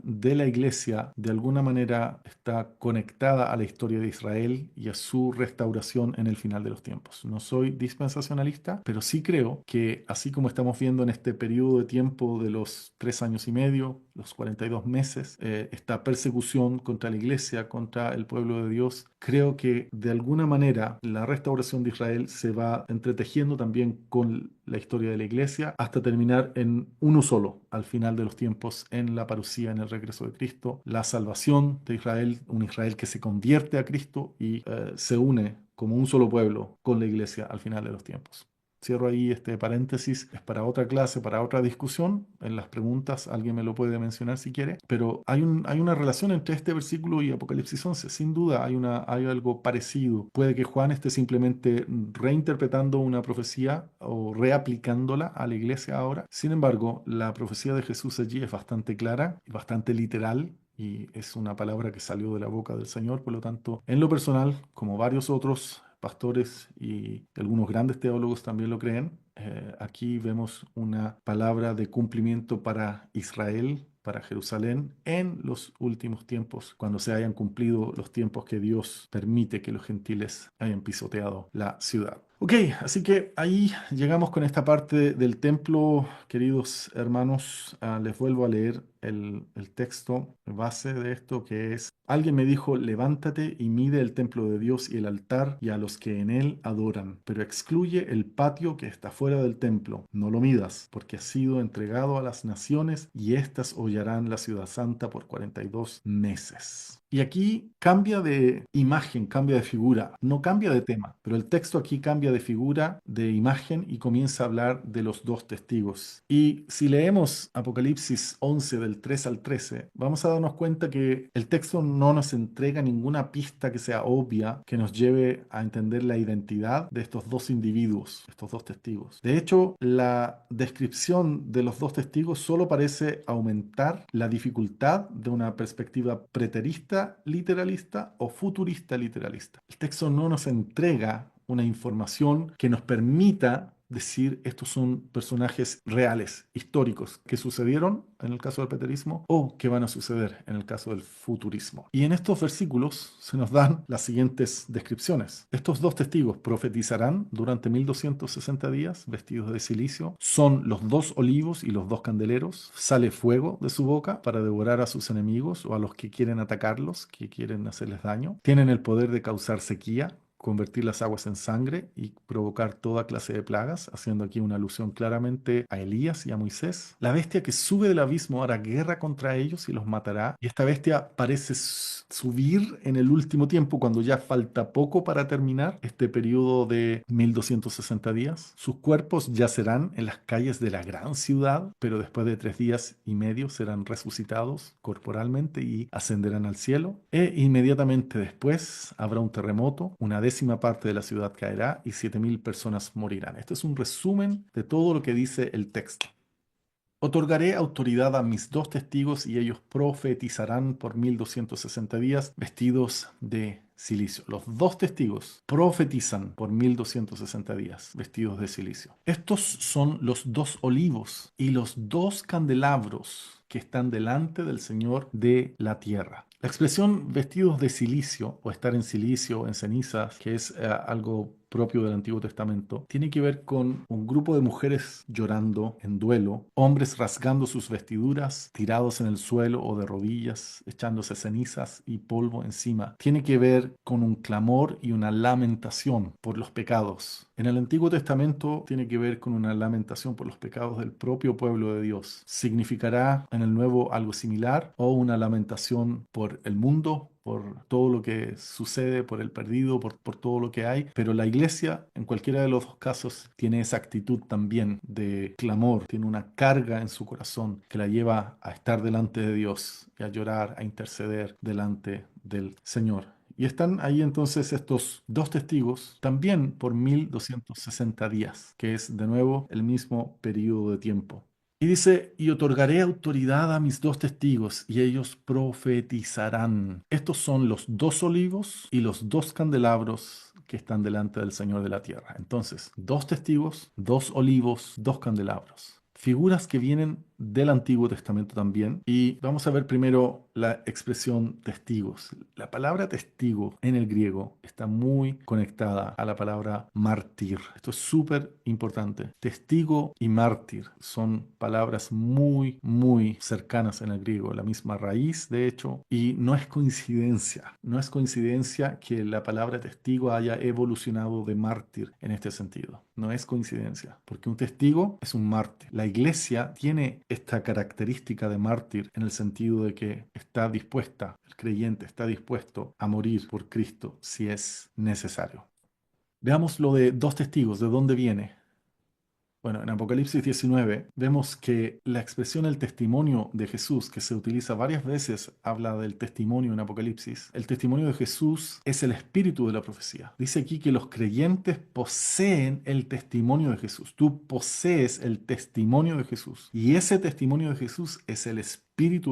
de la iglesia de alguna manera está conectada a la historia de Israel y a su restauración en el final de los tiempos. No soy dispensacionalista, pero sí creo que así como estamos viendo en este periodo de tiempo de los 3 años y medio, los 42 meses, esta persecución contra la iglesia, contra el pueblo de Dios, creo que de alguna manera la restauración de Israel se va entretejiendo también con la historia de la iglesia hasta terminar en uno solo al final de los tiempos, en la parucía, en el regreso de Cristo, la salvación de Israel, un Israel que se convierte a Cristo y se une como un solo pueblo con la iglesia al final de los tiempos. Cierro ahí este paréntesis, es para otra clase, para otra discusión. En las preguntas alguien me lo puede mencionar si quiere, pero hay una relación entre este versículo y Apocalipsis 11. Sin duda hay algo parecido. Puede que Juan esté simplemente reinterpretando una profecía o reaplicándola a la iglesia ahora. Sin embargo, la profecía de Jesús allí es bastante clara y bastante literal. Y es una palabra que salió de la boca del Señor, por lo tanto, en lo personal, como varios otros pastores y algunos grandes teólogos también lo creen. Aquí vemos una palabra de cumplimiento para Israel, para Jerusalén, en los últimos tiempos, cuando se hayan cumplido los tiempos que Dios permite que los gentiles hayan pisoteado la ciudad. Ok, así que ahí llegamos con esta parte del templo, queridos hermanos. Les vuelvo a leer el texto base de esto, que es, alguien me dijo, levántate y mide el templo de Dios y el altar y a los que en él adoran, pero excluye el patio que está fuera del templo. No lo midas, porque ha sido entregado a las naciones y éstas hollarán la ciudad santa por 42 meses. Y aquí cambia de imagen, cambia de figura, no cambia de tema, pero el texto aquí cambia de figura, de imagen y comienza a hablar de los dos testigos. Y si leemos Apocalipsis 11 del 3 al 13, vamos a darnos cuenta que el texto no nos entrega ninguna pista que sea obvia, que nos lleve a entender la identidad de estos dos individuos, estos dos testigos. De hecho, la descripción de los dos testigos solo parece aumentar la dificultad de una perspectiva preterista literalista o futurista literalista. El texto no nos entrega una información que nos permita decir estos son personajes reales, históricos, que sucedieron en el caso del preterismo o que van a suceder en el caso del futurismo. Y en estos versículos se nos dan las siguientes descripciones. Estos dos testigos profetizarán durante 1260 días vestidos de silicio. Son los dos olivos y los dos candeleros. Sale fuego de su boca para devorar a sus enemigos o a los que quieren atacarlos, que quieren hacerles daño. Tienen el poder de causar sequía, convertir las aguas en sangre y provocar toda clase de plagas, haciendo aquí una alusión claramente a Elías y a Moisés. La bestia que sube del abismo hará guerra contra ellos y los matará. Y esta bestia parece subir en el último tiempo, cuando ya falta poco para terminar este periodo de 1260 días. Sus cuerpos yacerán en las calles de la gran ciudad, pero después de 3 días y medio serán resucitados corporalmente y ascenderán al cielo. E inmediatamente después habrá un terremoto, una décima parte de la ciudad caerá y 7000 personas morirán. Este es un resumen de todo lo que dice el texto. Otorgaré autoridad a mis dos testigos y ellos profetizarán por 1260 días vestidos de silicio. Los dos testigos profetizan por 1260 días vestidos de silicio. Estos son los dos olivos y los dos candelabros que están delante del Señor de la tierra. La expresión vestidos de silicio o estar en silicio o en cenizas, que es algo propio del Antiguo Testamento, tiene que ver con un grupo de mujeres llorando en duelo, hombres rasgando sus vestiduras, tirados en el suelo o de rodillas, echándose cenizas y polvo encima. Tiene que ver con un clamor y una lamentación por los pecados. En el Antiguo Testamento tiene que ver con una lamentación por los pecados del propio pueblo de Dios. Significará en el Nuevo algo similar o una lamentación por el mundo, por todo lo que sucede, por el perdido, por todo lo que hay. Pero la iglesia, en cualquiera de los dos casos, tiene esa actitud también de clamor, tiene una carga en su corazón que la lleva a estar delante de Dios y a llorar, a interceder delante del Señor. Y están ahí entonces estos dos testigos también por 1260 días, que es de nuevo el mismo periodo de tiempo. Y dice, y otorgaré autoridad a mis dos testigos, y ellos profetizarán. Estos son los dos olivos y los dos candelabros que están delante del Señor de la tierra. Entonces, dos testigos, dos olivos, dos candelabros. Figuras que vienen del Antiguo Testamento también. Y vamos a ver primero la expresión testigos. La palabra testigo en el griego está muy conectada a la palabra mártir. Esto es súper importante. Testigo y mártir son palabras muy, muy cercanas en el griego, la misma raíz, de hecho, y no es coincidencia. No es coincidencia que la palabra testigo haya evolucionado de mártir en este sentido. No es coincidencia, porque un testigo es un mártir. La iglesia tiene esta característica de mártir en el sentido de que está dispuesta, el creyente está dispuesto a morir por Cristo si es necesario. Veamos lo de dos testigos, ¿de dónde viene? Bueno, en Apocalipsis 19 vemos que la expresión el testimonio de Jesús, que se utiliza varias veces, habla del testimonio en Apocalipsis. El testimonio de Jesús es el espíritu de la profecía. Dice aquí que los creyentes poseen el testimonio de Jesús. Tú posees el testimonio de Jesús. Y ese testimonio de Jesús es el espíritu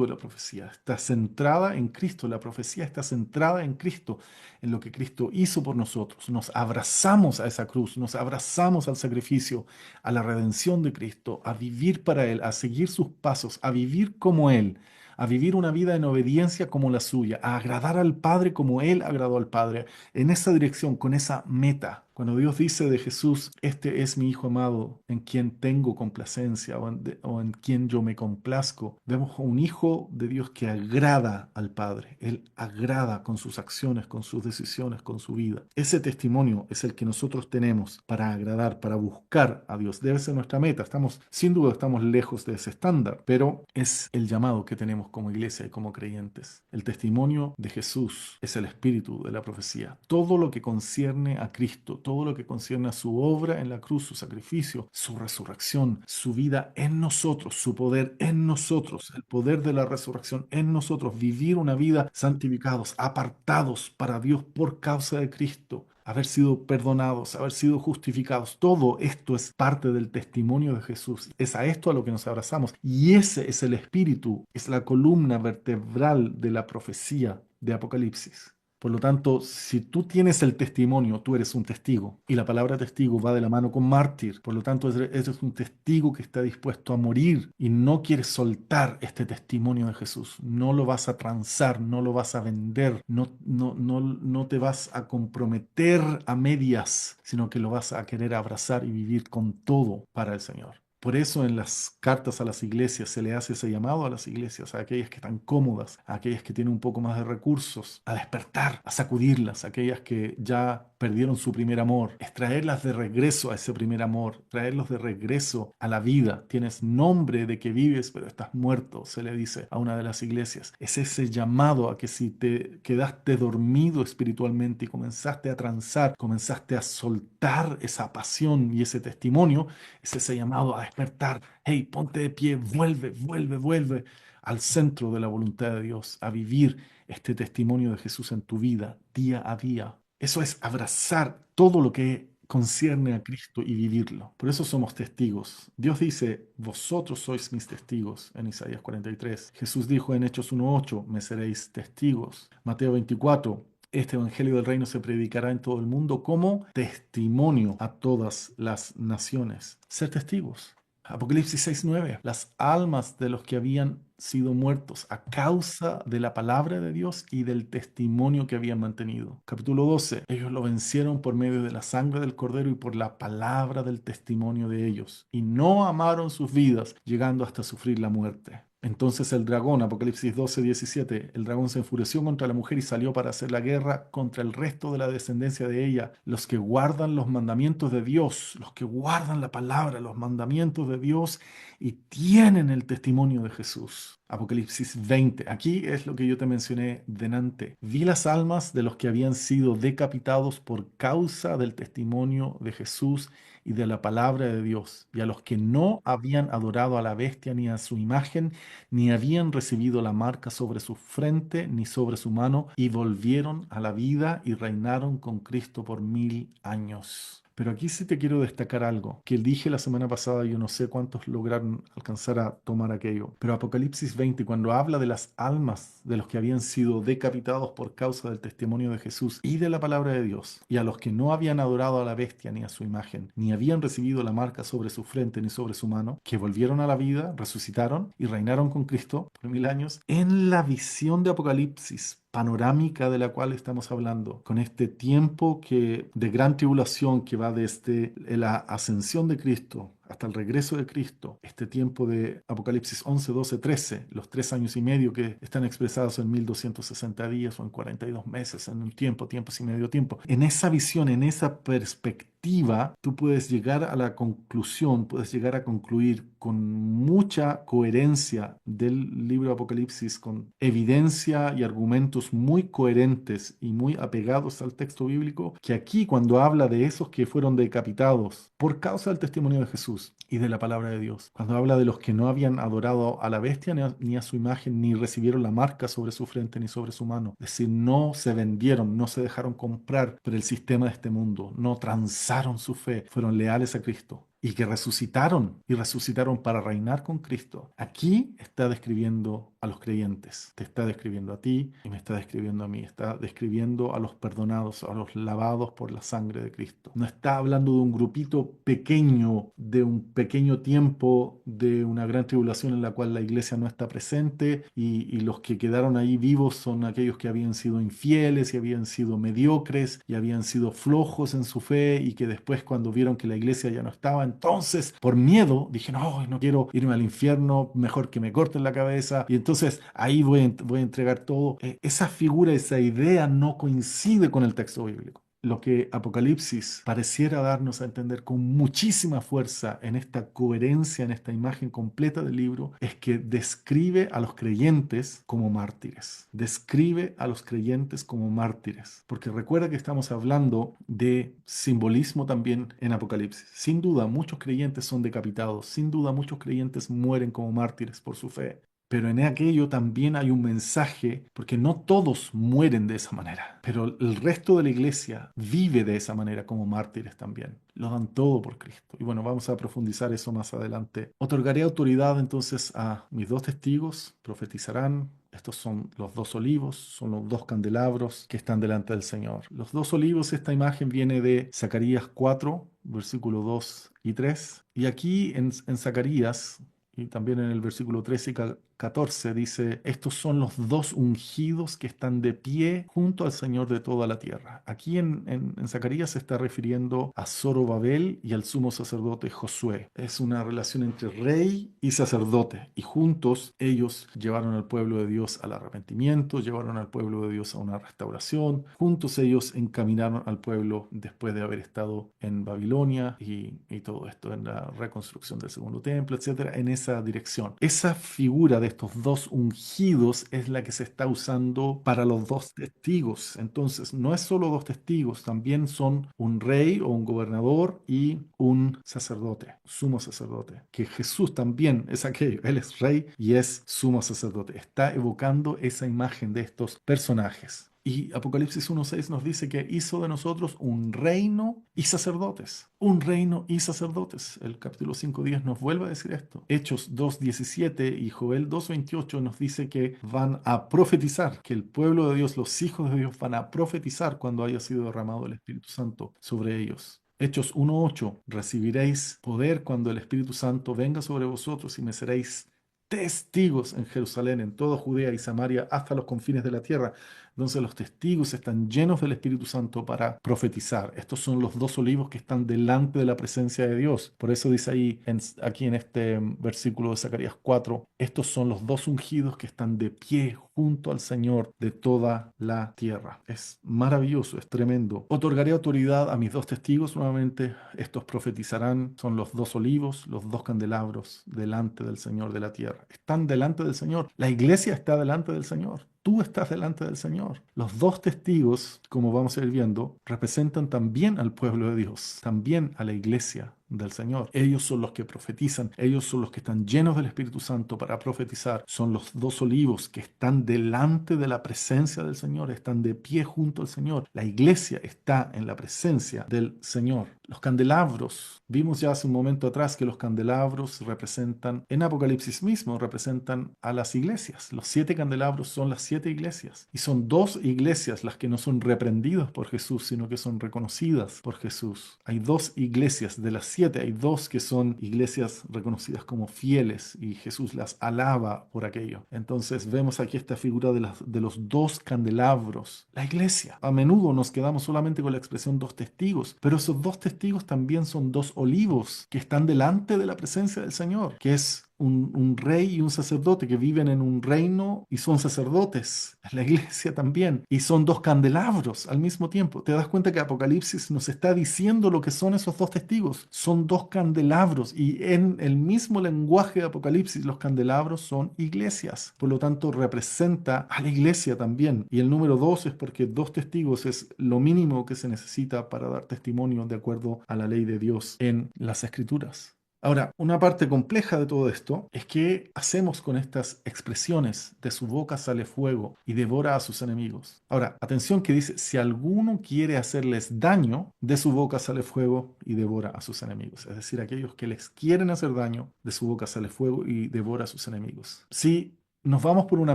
de la profecía. Está centrada en Cristo. La profecía está centrada en Cristo, en lo que Cristo hizo por nosotros. Nos abrazamos a esa cruz, nos abrazamos al sacrificio, a la redención de Cristo, a vivir para Él, a seguir sus pasos, a vivir como Él, a vivir una vida en obediencia como la suya, a agradar al Padre como Él agradó al Padre, en esa dirección, con esa meta. Cuando Dios dice de Jesús, este es mi Hijo amado, en quien tengo complacencia o en quien yo me complazco, vemos a un Hijo de Dios que agrada al Padre. Él agrada con sus acciones, con sus decisiones, con su vida. Ese testimonio es el que nosotros tenemos para agradar, para buscar a Dios. Debe ser nuestra meta. Sin duda, estamos lejos de ese estándar, pero es el llamado que tenemos como iglesia y como creyentes. El testimonio de Jesús es el espíritu de la profecía. Todo lo que concierne a Cristo, todo lo que concierne a su obra en la cruz, su sacrificio, su resurrección, su vida en nosotros, su poder en nosotros, el poder de la resurrección en nosotros, vivir una vida santificados, apartados para Dios por causa de Cristo, haber sido perdonados, haber sido justificados. Todo esto es parte del testimonio de Jesús. Es a esto a lo que nos abrazamos. Y ese es el espíritu, es la columna vertebral de la profecía de Apocalipsis. Por lo tanto, si tú tienes el testimonio, tú eres un testigo. Y la palabra testigo va de la mano con mártir. Por lo tanto, eres un testigo que está dispuesto a morir y no quieres soltar este testimonio de Jesús. No lo vas a transar, no lo vas a vender, no te vas a comprometer a medias, sino que lo vas a querer abrazar y vivir con todo para el Señor. Por eso en las cartas a las iglesias se le hace ese llamado a las iglesias, a aquellas que están cómodas, a aquellas que tienen un poco más de recursos, a despertar, a sacudirlas, a aquellas que ya perdieron su primer amor, es traerlas de regreso a ese primer amor, traerlos de regreso a la vida. Tienes nombre de que vives, pero estás muerto, se le dice a una de las iglesias. Es ese llamado a que si te quedaste dormido espiritualmente y comenzaste a transar, comenzaste a soltar esa pasión y ese testimonio, es ese llamado a despertar. Hey, ponte de pie, vuelve, vuelve, vuelve al centro de la voluntad de Dios, a vivir este testimonio de Jesús en tu vida día a día. Eso es abrazar todo lo que concierne a Cristo y vivirlo. Por eso somos testigos. Dios dice, vosotros sois mis testigos en Isaías 43. Jesús dijo en Hechos 1:8, me seréis testigos. Mateo 24, este evangelio del reino se predicará en todo el mundo como testimonio a todas las naciones. Ser testigos. Apocalipsis 6:9. Las almas de los que habían sido muertos a causa de la palabra de Dios y del testimonio que habían mantenido. Capítulo 12. Ellos lo vencieron por medio de la sangre del Cordero y por la palabra del testimonio de ellos. Y no amaron sus vidas, llegando hasta sufrir la muerte. Entonces el dragón, Apocalipsis 12:17, el dragón se enfureció contra la mujer y salió para hacer la guerra contra el resto de la descendencia de ella, los que guardan los mandamientos de Dios, los que guardan la palabra, los mandamientos de Dios y tienen el testimonio de Jesús. Apocalipsis 20, aquí es lo que yo te mencioné delante. Vi las almas de los que habían sido decapitados por causa del testimonio de Jesús y de la palabra de Dios, y a los que no habían adorado a la bestia ni a su imagen, ni habían recibido la marca sobre su frente ni sobre su mano, y volvieron a la vida y reinaron con Cristo por 1000 años. Pero aquí sí te quiero destacar algo que dije la semana pasada, yo no sé cuántos lograron alcanzar a tomar aquello, pero Apocalipsis 20, cuando habla de las almas de los que habían sido decapitados por causa del testimonio de Jesús y de la palabra de Dios, y a los que no habían adorado a la bestia ni a su imagen, ni habían recibido la marca sobre su frente ni sobre su mano, que volvieron a la vida, resucitaron y reinaron con Cristo por 1000 años, en la visión de Apocalipsis panorámica de la cual estamos hablando, con este tiempo de gran tribulación que va desde la ascensión de Cristo hasta el regreso de Cristo, este tiempo de Apocalipsis 11, 12, 13, los 3 años y medio que están expresados en 1260 días o en 42 meses, en un tiempo, tiempos y medio tiempo. En esa visión, en esa perspectiva, tú puedes llegar a la conclusión, puedes llegar a concluir con mucha coherencia del libro de Apocalipsis, con evidencia y argumentos muy coherentes y muy apegados al texto bíblico, que aquí cuando habla de esos que fueron decapitados por causa del testimonio de Jesús y de la palabra de Dios, cuando habla de los que no habían adorado a la bestia ni a su imagen, ni recibieron la marca sobre su frente ni sobre su mano, es decir, no se vendieron, no se dejaron comprar por el sistema de este mundo, no transaron su fe, fueron leales a Cristo. y que resucitaron y resucitaron para reinar con Cristo. Aquí está describiendo a los creyentes, te está describiendo a ti y me está describiendo a mí, está describiendo a los perdonados, a los lavados por la sangre de Cristo. No está hablando de un grupito pequeño, de un pequeño tiempo, de una gran tribulación en la cual la iglesia no está presente y los que quedaron ahí vivos son aquellos que habían sido infieles y habían sido mediocres y habían sido flojos en su fe y que después cuando vieron que la iglesia ya no estaba, entonces por miedo dije, no, no quiero irme al infierno, mejor que me corten la cabeza y entonces ahí voy a entregar todo. Esa figura, esa idea no coincide con el texto bíblico. Lo que Apocalipsis pareciera darnos a entender con muchísima fuerza en esta coherencia, en esta imagen completa del libro, es que describe a los creyentes como mártires. Describe a los creyentes como mártires. Porque recuerda que estamos hablando de simbolismo también en Apocalipsis. Sin duda, muchos creyentes son decapitados. Sin duda, muchos creyentes mueren como mártires por su fe. Pero en aquello también hay un mensaje, porque no todos mueren de esa manera, pero el resto de la iglesia vive de esa manera como mártires también. Lo dan todo por Cristo. Y bueno, vamos a profundizar eso más adelante. Otorgaré autoridad entonces a mis dos testigos, profetizarán. Estos son los dos olivos, son los dos candelabros que están delante del Señor. Los dos olivos, esta imagen viene de Zacarías 4, versículo 2 y 3. Y aquí en Zacarías y también en el versículo 13 y 14 dice, estos son los dos ungidos que están de pie junto al Señor de toda la tierra. Aquí en Zacarías se está refiriendo a Zorobabel y al sumo sacerdote Josué. Es una relación entre rey y sacerdote y juntos ellos llevaron al pueblo de Dios al arrepentimiento, llevaron al pueblo de Dios a una restauración. Juntos ellos encaminaron al pueblo después de haber estado en Babilonia y todo esto en la reconstrucción del segundo templo, etcétera, en esa dirección. Esa figura de estos dos ungidos es la que se está usando para los dos testigos. Entonces, no es solo dos testigos, también son un rey o un gobernador y un sacerdote, sumo sacerdote, que Jesús también es aquello, él es rey y es sumo sacerdote. Está evocando esa imagen de estos personajes. Y Apocalipsis 1.6 nos dice que hizo de nosotros un reino y sacerdotes. Un reino y sacerdotes. El capítulo 5.10 nos vuelve a decir esto. Hechos 2.17 y Joel 2.28 nos dice que van a profetizar, que el pueblo de Dios, los hijos de Dios van a profetizar cuando haya sido derramado el Espíritu Santo sobre ellos. Hechos 1.8, recibiréis poder cuando el Espíritu Santo venga sobre vosotros y me seréis testigos en Jerusalén, en toda Judea y Samaria, hasta los confines de la tierra. Entonces los testigos están llenos del Espíritu Santo para profetizar. Estos son los dos olivos que están delante de la presencia de Dios. Por eso dice ahí, aquí en este versículo de Zacarías 4, estos son los dos ungidos que están de pie junto al Señor de toda la tierra. Es maravilloso, es tremendo. Otorgaré autoridad a mis dos testigos nuevamente. Estos profetizarán. Son los dos olivos, los dos candelabros delante del Señor de la tierra. Están delante del Señor. La iglesia está delante del Señor. Tú estás delante del Señor. Los dos testigos, como vamos a ir viendo, representan también al pueblo de Dios, también a la iglesia del Señor. Ellos son los que profetizan, ellos son los que están llenos del Espíritu Santo para profetizar. Son los dos olivos que están delante de la presencia del Señor, están de pie junto al Señor. La iglesia está en la presencia del Señor. Los candelabros, vimos ya hace un momento atrás que los candelabros representan, en Apocalipsis mismo, representan a las iglesias. Los 7 candelabros son las 7 iglesias. Y son 2 iglesias las que no son reprendidas por Jesús, sino que son reconocidas por Jesús. Hay 2 iglesias de las 7, hay 2 que son iglesias reconocidas como fieles y Jesús las alaba por aquello. Entonces vemos aquí esta figura de los 2 candelabros. La iglesia. A menudo nos quedamos solamente con la expresión 2 testigos, pero esos 2 testigos también son 2 olivos que están delante de la presencia del Señor, que es un rey y un sacerdote que viven en un reino y son sacerdotes. La iglesia también. Y son 2 candelabros al mismo tiempo. Te das cuenta que Apocalipsis nos está diciendo lo que son esos 2 testigos. Son 2 candelabros. Y en el mismo lenguaje de Apocalipsis, los candelabros son iglesias. Por lo tanto, representa a la iglesia también. Y el número 2 es porque 2 testigos es lo mínimo que se necesita para dar testimonio de acuerdo a la ley de Dios en las Escrituras. Ahora, una parte compleja de todo esto es qué hacemos con estas expresiones: de su boca sale fuego y devora a sus enemigos. Ahora, atención que dice: si alguno quiere hacerles daño, de su boca sale fuego y devora a sus enemigos. Es decir, aquellos que les quieren hacer daño, de su boca sale fuego y devora a sus enemigos. Si nos vamos por una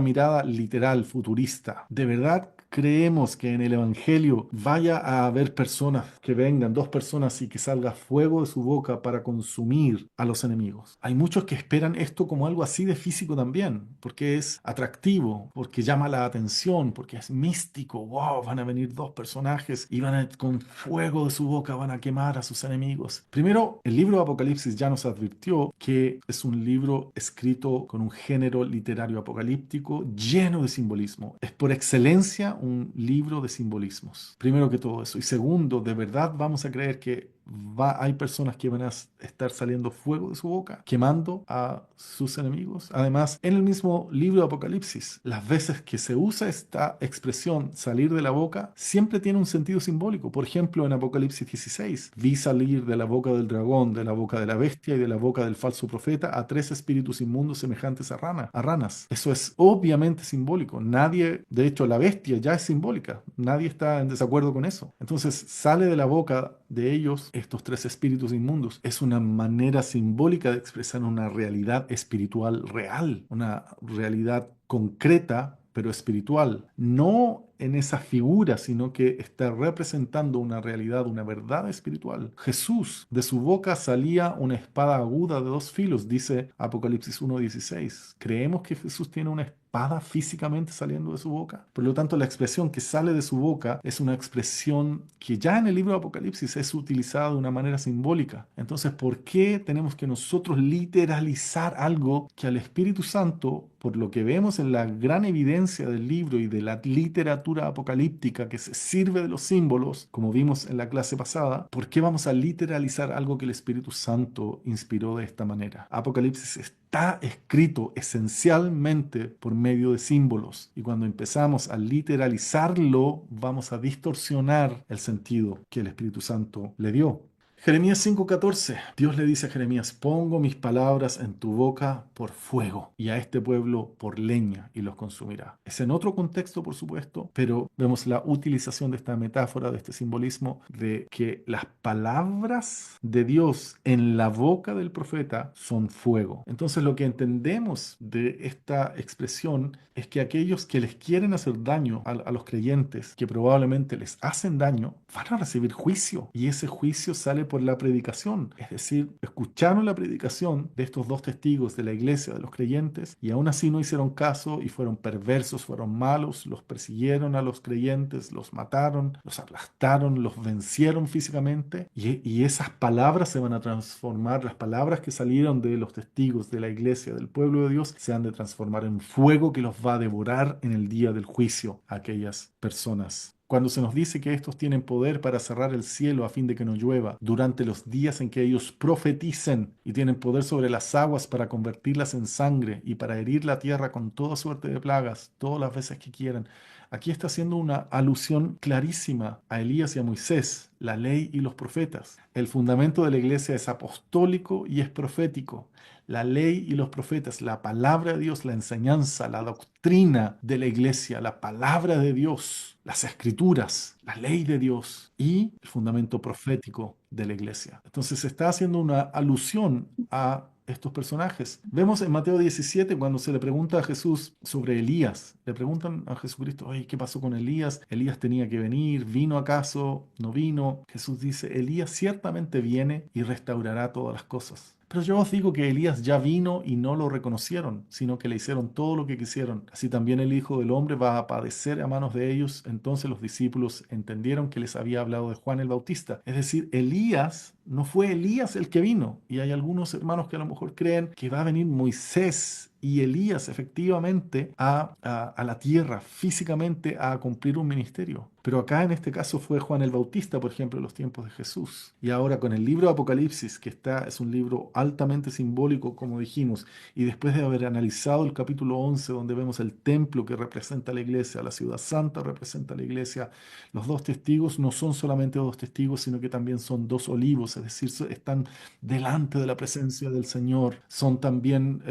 mirada literal, futurista, ¿de verdad creemos que en el Evangelio vaya a haber personas que vengan, dos personas, y que salga fuego de su boca para consumir a los enemigos? Hay muchos que esperan esto como algo así de físico también, porque es atractivo, porque llama la atención, porque es místico. Wow, van a venir dos personajes y con fuego de su boca van a quemar a sus enemigos. Primero, el libro de Apocalipsis ya nos advirtió que es un libro escrito con un género literario apocalíptico lleno de simbolismo. Es por excelencia un libro de simbolismos. Primero que todo eso. Y segundo, ¿de verdad vamos a creer que hay personas que van a estar saliendo fuego de su boca, quemando a sus enemigos? Además, en el mismo libro de Apocalipsis, las veces que se usa esta expresión salir de la boca, siempre tiene un sentido simbólico. Por ejemplo, en Apocalipsis 16, vi salir de la boca del dragón, de la boca de la bestia y de la boca del falso profeta a tres espíritus inmundos semejantes a ranas. Eso es obviamente simbólico. Nadie, de hecho, la bestia ya es simbólica. Nadie está en desacuerdo con eso. Entonces, sale de la boca de ellos estos tres espíritus inmundos. Es una manera simbólica de expresar una realidad espiritual real, una realidad concreta, pero espiritual. No en esa figura, sino que está representando una realidad, una verdad espiritual. Jesús, de su boca salía una espada aguda de dos filos, dice Apocalipsis 1:16. ¿Creemos que Jesús tiene una espada físicamente saliendo de su boca? Por lo tanto, la expresión que sale de su boca es una expresión que ya en el libro de Apocalipsis es utilizada de una manera simbólica. Entonces, ¿por qué tenemos que nosotros literalizar algo que al Espíritu Santo, por lo que vemos en la gran evidencia del libro y de la literatura apocalíptica que se sirve de los símbolos, como vimos en la clase pasada, ¿por qué vamos a literalizar algo que el Espíritu Santo inspiró de esta manera? Apocalipsis está escrito esencialmente por medio de símbolos, y cuando empezamos a literalizarlo, vamos a distorsionar el sentido que el Espíritu Santo le dio. Jeremías 5:14, Dios le dice a Jeremías: pongo mis palabras en tu boca por fuego, y a este pueblo por leña, y los consumirá. Es en otro contexto, por supuesto, pero vemos la utilización de esta metáfora, de este simbolismo, de que las palabras de Dios en la boca del profeta son fuego. Entonces, lo que entendemos de esta expresión es que aquellos que les quieren hacer daño a los creyentes, que probablemente les hacen daño, van a recibir juicio, y ese juicio sale por la predicación. Es decir, escucharon la predicación de estos dos testigos de la iglesia, de los creyentes, y aún así no hicieron caso y fueron perversos, fueron malos, los persiguieron a los creyentes, los mataron, los aplastaron, los vencieron físicamente, y esas palabras se van a transformar, las palabras que salieron de los testigos de la iglesia, del pueblo de Dios, se han de transformar en fuego que los va a devorar en el día del juicio a aquellas personas. Cuando se nos dice que estos tienen poder para cerrar el cielo a fin de que no llueva, durante los días en que ellos profeticen, y tienen poder sobre las aguas para convertirlas en sangre y para herir la tierra con toda suerte de plagas, todas las veces que quieran, aquí está haciendo una alusión clarísima a Elías y a Moisés, la ley y los profetas. El fundamento de la iglesia es apostólico y es profético. La ley y los profetas, la palabra de Dios, la enseñanza, la doctrina de la iglesia, la palabra de Dios, las escrituras, la ley de Dios y el fundamento profético de la iglesia. Entonces se está haciendo una alusión a estos personajes. Vemos en Mateo 17, cuando se le pregunta a Jesús sobre Elías, le preguntan a Jesucristo: oye, ¿qué pasó con Elías? Elías tenía que venir, ¿vino acaso? ¿No vino? Jesús dice: Elías ciertamente viene y restaurará todas las cosas. Pero yo os digo que Elías ya vino y no lo reconocieron, sino que le hicieron todo lo que quisieron. Así también el Hijo del Hombre va a padecer a manos de ellos. Entonces los discípulos entendieron que les había hablado de Juan el Bautista. Es decir, Elías no fue Elías el que vino. Y hay algunos hermanos que a lo mejor creen que va a venir Moisés y Elías efectivamente a la tierra, físicamente a cumplir un ministerio. Pero acá en este caso fue Juan el Bautista, por ejemplo, en los tiempos de Jesús. Y ahora con el libro de Apocalipsis, es un libro altamente simbólico, como dijimos, y después de haber analizado el capítulo 11, donde vemos el templo que representa a la iglesia, la ciudad santa representa a la iglesia, los dos testigos no son solamente dos testigos, sino que también son dos olivos, es decir, están delante de la presencia del Señor, son también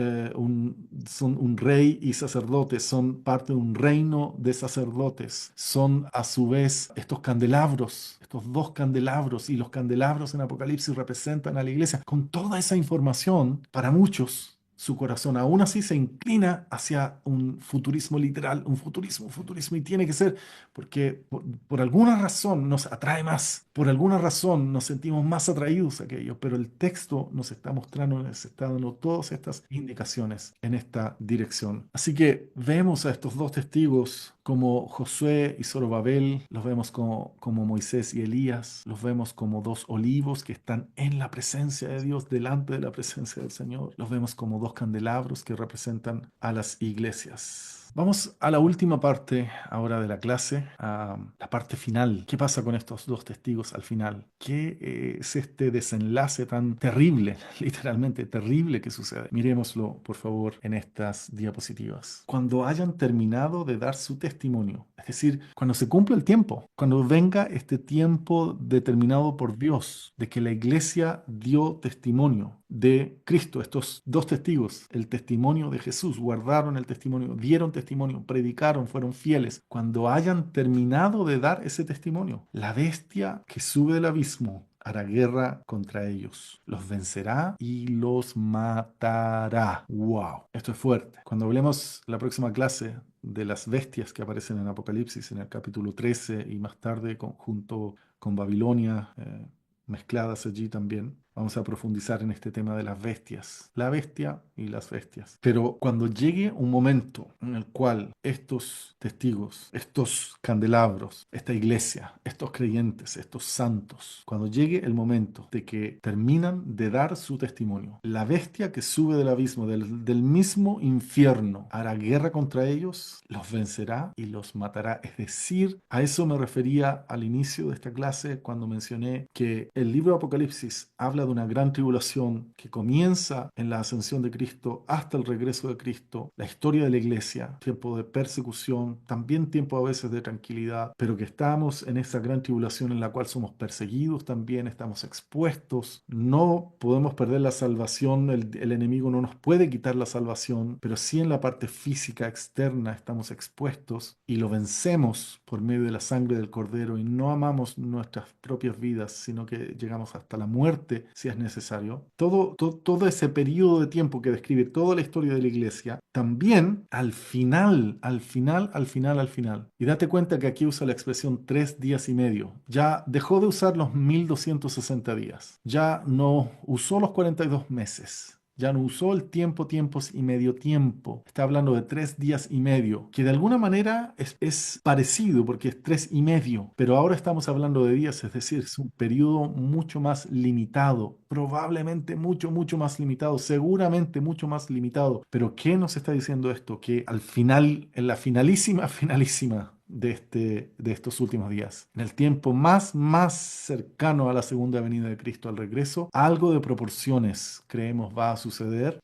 son un rey y sacerdotes, son parte de un reino de sacerdotes, son a su vez estos candelabros, estos dos candelabros, y los candelabros en Apocalipsis representan a la iglesia. Con toda esa información, para muchos, su corazón aún así se inclina hacia un futurismo literal, un futurismo, y tiene que ser porque por alguna razón nos atrae más, por alguna razón nos sentimos más atraídos a aquello, pero el texto nos está mostrando, nos está dando todas estas indicaciones en esta dirección. Así que vemos a estos dos testigos como Josué y Zorobabel, los vemos como Moisés y Elías, los vemos como dos olivos que están en la presencia de Dios, delante de la presencia del Señor, los vemos como dos candelabros que representan a las iglesias. Vamos a la última parte ahora de la clase, a la parte final. ¿Qué pasa con estos dos testigos al final? ¿Qué es este desenlace tan terrible, literalmente terrible que sucede? Miremoslo, por favor, en estas diapositivas. Cuando hayan terminado de dar su testimonio, es decir, cuando se cumpla el tiempo, cuando venga este tiempo determinado por Dios, de que la iglesia dio testimonio de Cristo, estos dos testigos, el testimonio de Jesús, guardaron el testimonio, dieron testimonio, predicaron, fueron fieles. Cuando hayan terminado de dar ese testimonio, la bestia que sube del abismo hará guerra contra ellos, los vencerá y los matará. ¡Wow! Esto es fuerte. Cuando hablemos la próxima clase de las bestias que aparecen en Apocalipsis, en el capítulo 13 y más tarde junto con Babilonia, mezcladas allí también. Vamos a profundizar en este tema de las bestias, la bestia y las bestias. Pero cuando llegue un momento en el cual estos testigos, estos candelabros, esta iglesia, estos creyentes, estos santos, cuando llegue el momento de que terminan de dar su testimonio, la bestia que sube del abismo, del mismo infierno, hará guerra contra ellos, los vencerá y los matará. Es decir, a eso me refería al inicio de esta clase cuando mencioné que el libro de Apocalipsis habla de una gran tribulación que comienza en la ascensión de Cristo hasta el regreso de Cristo, la historia de la iglesia, tiempo de persecución, también tiempo a veces de tranquilidad, pero que estamos en esa gran tribulación en la cual somos perseguidos también, estamos expuestos, no podemos perder la salvación, el enemigo no nos puede quitar la salvación, pero sí en la parte física externa estamos expuestos y lo vencemos por medio de la sangre del Cordero y no amamos nuestras propias vidas, sino que llegamos hasta la muerte si es necesario. Todo ese periodo de tiempo que describe toda la historia de la iglesia, también al final. Y date cuenta que aquí usa la expresión 3 días y medio. Ya dejó de usar los 1260 días. Ya no usó los 42 meses. Ya no usó el tiempos y medio tiempo. Está hablando de 3 días y medio, que de alguna manera es parecido porque es 3 y medio, pero ahora estamos hablando de días, es decir, es un periodo mucho más limitado, probablemente mucho más limitado, seguramente mucho más limitado. Pero ¿qué nos está diciendo esto? Que al final, en la finalísima de estos últimos días. En el tiempo más cercano a la segunda venida de Cristo, al regreso, algo de proporciones creemos va a suceder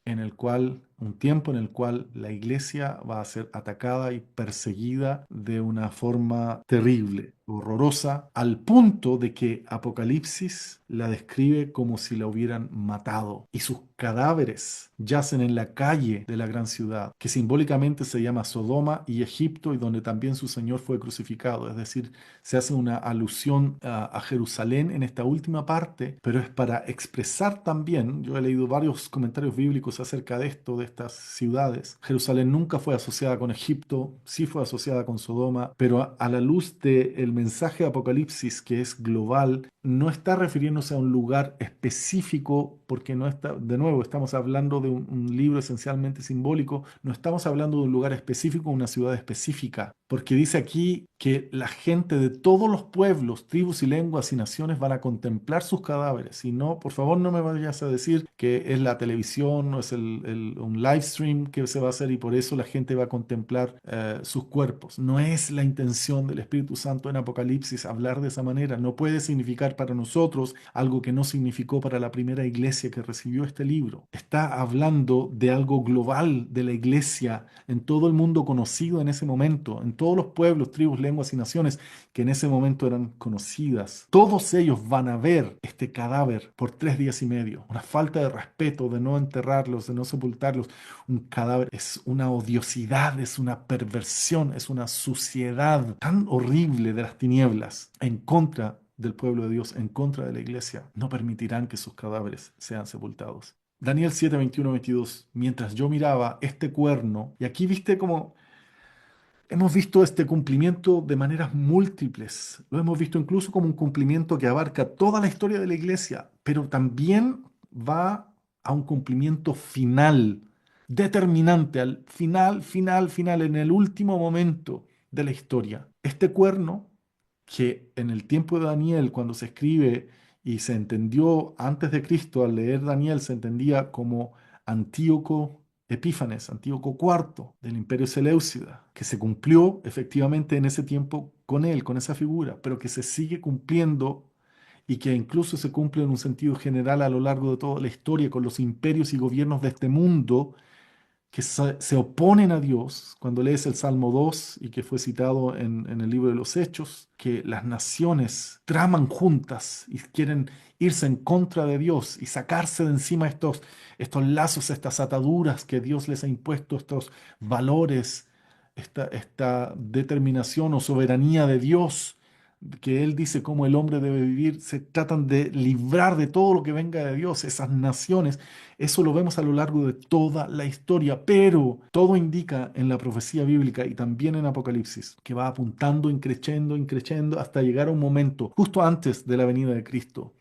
un tiempo en el cual la iglesia va a ser atacada y perseguida de una forma terrible, horrorosa, al punto de que Apocalipsis la describe como si la hubieran matado y sus cadáveres yacen en la calle de la gran ciudad, que simbólicamente se llama Sodoma y Egipto, y donde también su Señor fue crucificado. Es decir, se hace una alusión a Jerusalén en esta última parte, pero es para expresar también, yo he leído varios comentarios bíblicos acerca de esto, de estas ciudades. Jerusalén nunca fue asociada con Egipto, sí fue asociada con Sodoma, pero a la luz del mensaje de Apocalipsis, que es global, no está refiriéndose a un lugar específico, porque no está, de nuevo, estamos hablando de un libro esencialmente simbólico, no estamos hablando de un lugar específico, una ciudad específica, porque dice aquí que la gente de todos los pueblos, tribus y lenguas y naciones van a contemplar sus cadáveres. Y no, por favor, no me vayas a decir que es la televisión o es un live stream que se va a hacer y por eso la gente va a contemplar sus cuerpos. No es la intención del Espíritu Santo en Apocalipsis hablar de esa manera. No puede significar para nosotros algo que no significó para la primera iglesia que recibió este libro. Está hablando de algo global de la iglesia en todo el mundo conocido en ese momento, en todos los pueblos, tribus, lenguas y naciones que en ese momento eran conocidas. Todos ellos van a ver este cadáver por 3 días y medio. Una falta de respeto de no enterrarlos, de no sepultarlos. Un cadáver es una odiosidad, es una perversión, es una suciedad tan horrible de las tinieblas en contra del pueblo de Dios, en contra de la iglesia. No permitirán que sus cadáveres sean sepultados. Daniel 7, 21, 22. Mientras yo miraba este cuerno, y aquí viste como hemos visto este cumplimiento de maneras múltiples. Lo hemos visto incluso como un cumplimiento que abarca toda la historia de la iglesia, pero también va a un cumplimiento final, determinante, al final, final, final, en el último momento de la historia. Este cuerno, que en el tiempo de Daniel, cuando se escribe y se entendió antes de Cristo, al leer Daniel, se entendía como Antíoco Epífanes, Antíoco IV del Imperio Seleucida, que se cumplió efectivamente en ese tiempo con él, con esa figura, pero que se sigue cumpliendo y que incluso se cumple en un sentido general a lo largo de toda la historia con los imperios y gobiernos de este mundo que se oponen a Dios, cuando lees el Salmo 2 y que fue citado en el libro de los Hechos, que las naciones traman juntas y quieren irse en contra de Dios y sacarse de encima estos lazos, estas ataduras que Dios les ha impuesto, estos valores, esta determinación o soberanía de Dios que Él dice cómo el hombre debe vivir, se tratan de librar de todo lo que venga de Dios, esas naciones. Eso lo vemos a lo largo de toda la historia, pero todo indica en la profecía bíblica y también en Apocalipsis que va apuntando, increciendo, hasta llegar a un momento justo antes de la venida de Cristo,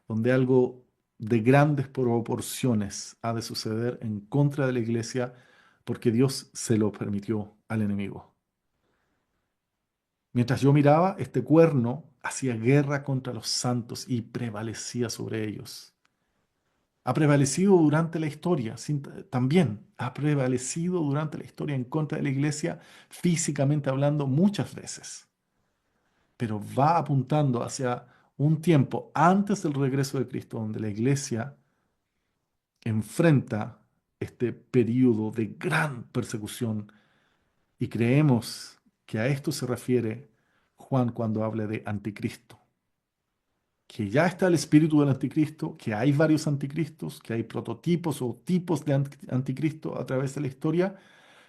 donde algo de grandes proporciones ha de suceder en contra de la iglesia porque Dios se lo permitió al enemigo. Mientras yo miraba, este cuerno hacía guerra contra los santos y prevalecía sobre ellos. Ha prevalecido durante la historia, también ha prevalecido durante la historia en contra de la iglesia, físicamente hablando, muchas veces, pero va apuntando hacia un tiempo antes del regreso de Cristo, donde la iglesia enfrenta este periodo de gran persecución y creemos que a esto se refiere Juan cuando habla de anticristo. Que ya está el espíritu del anticristo, que hay varios anticristos, que hay prototipos o tipos de anticristo a través de la historia,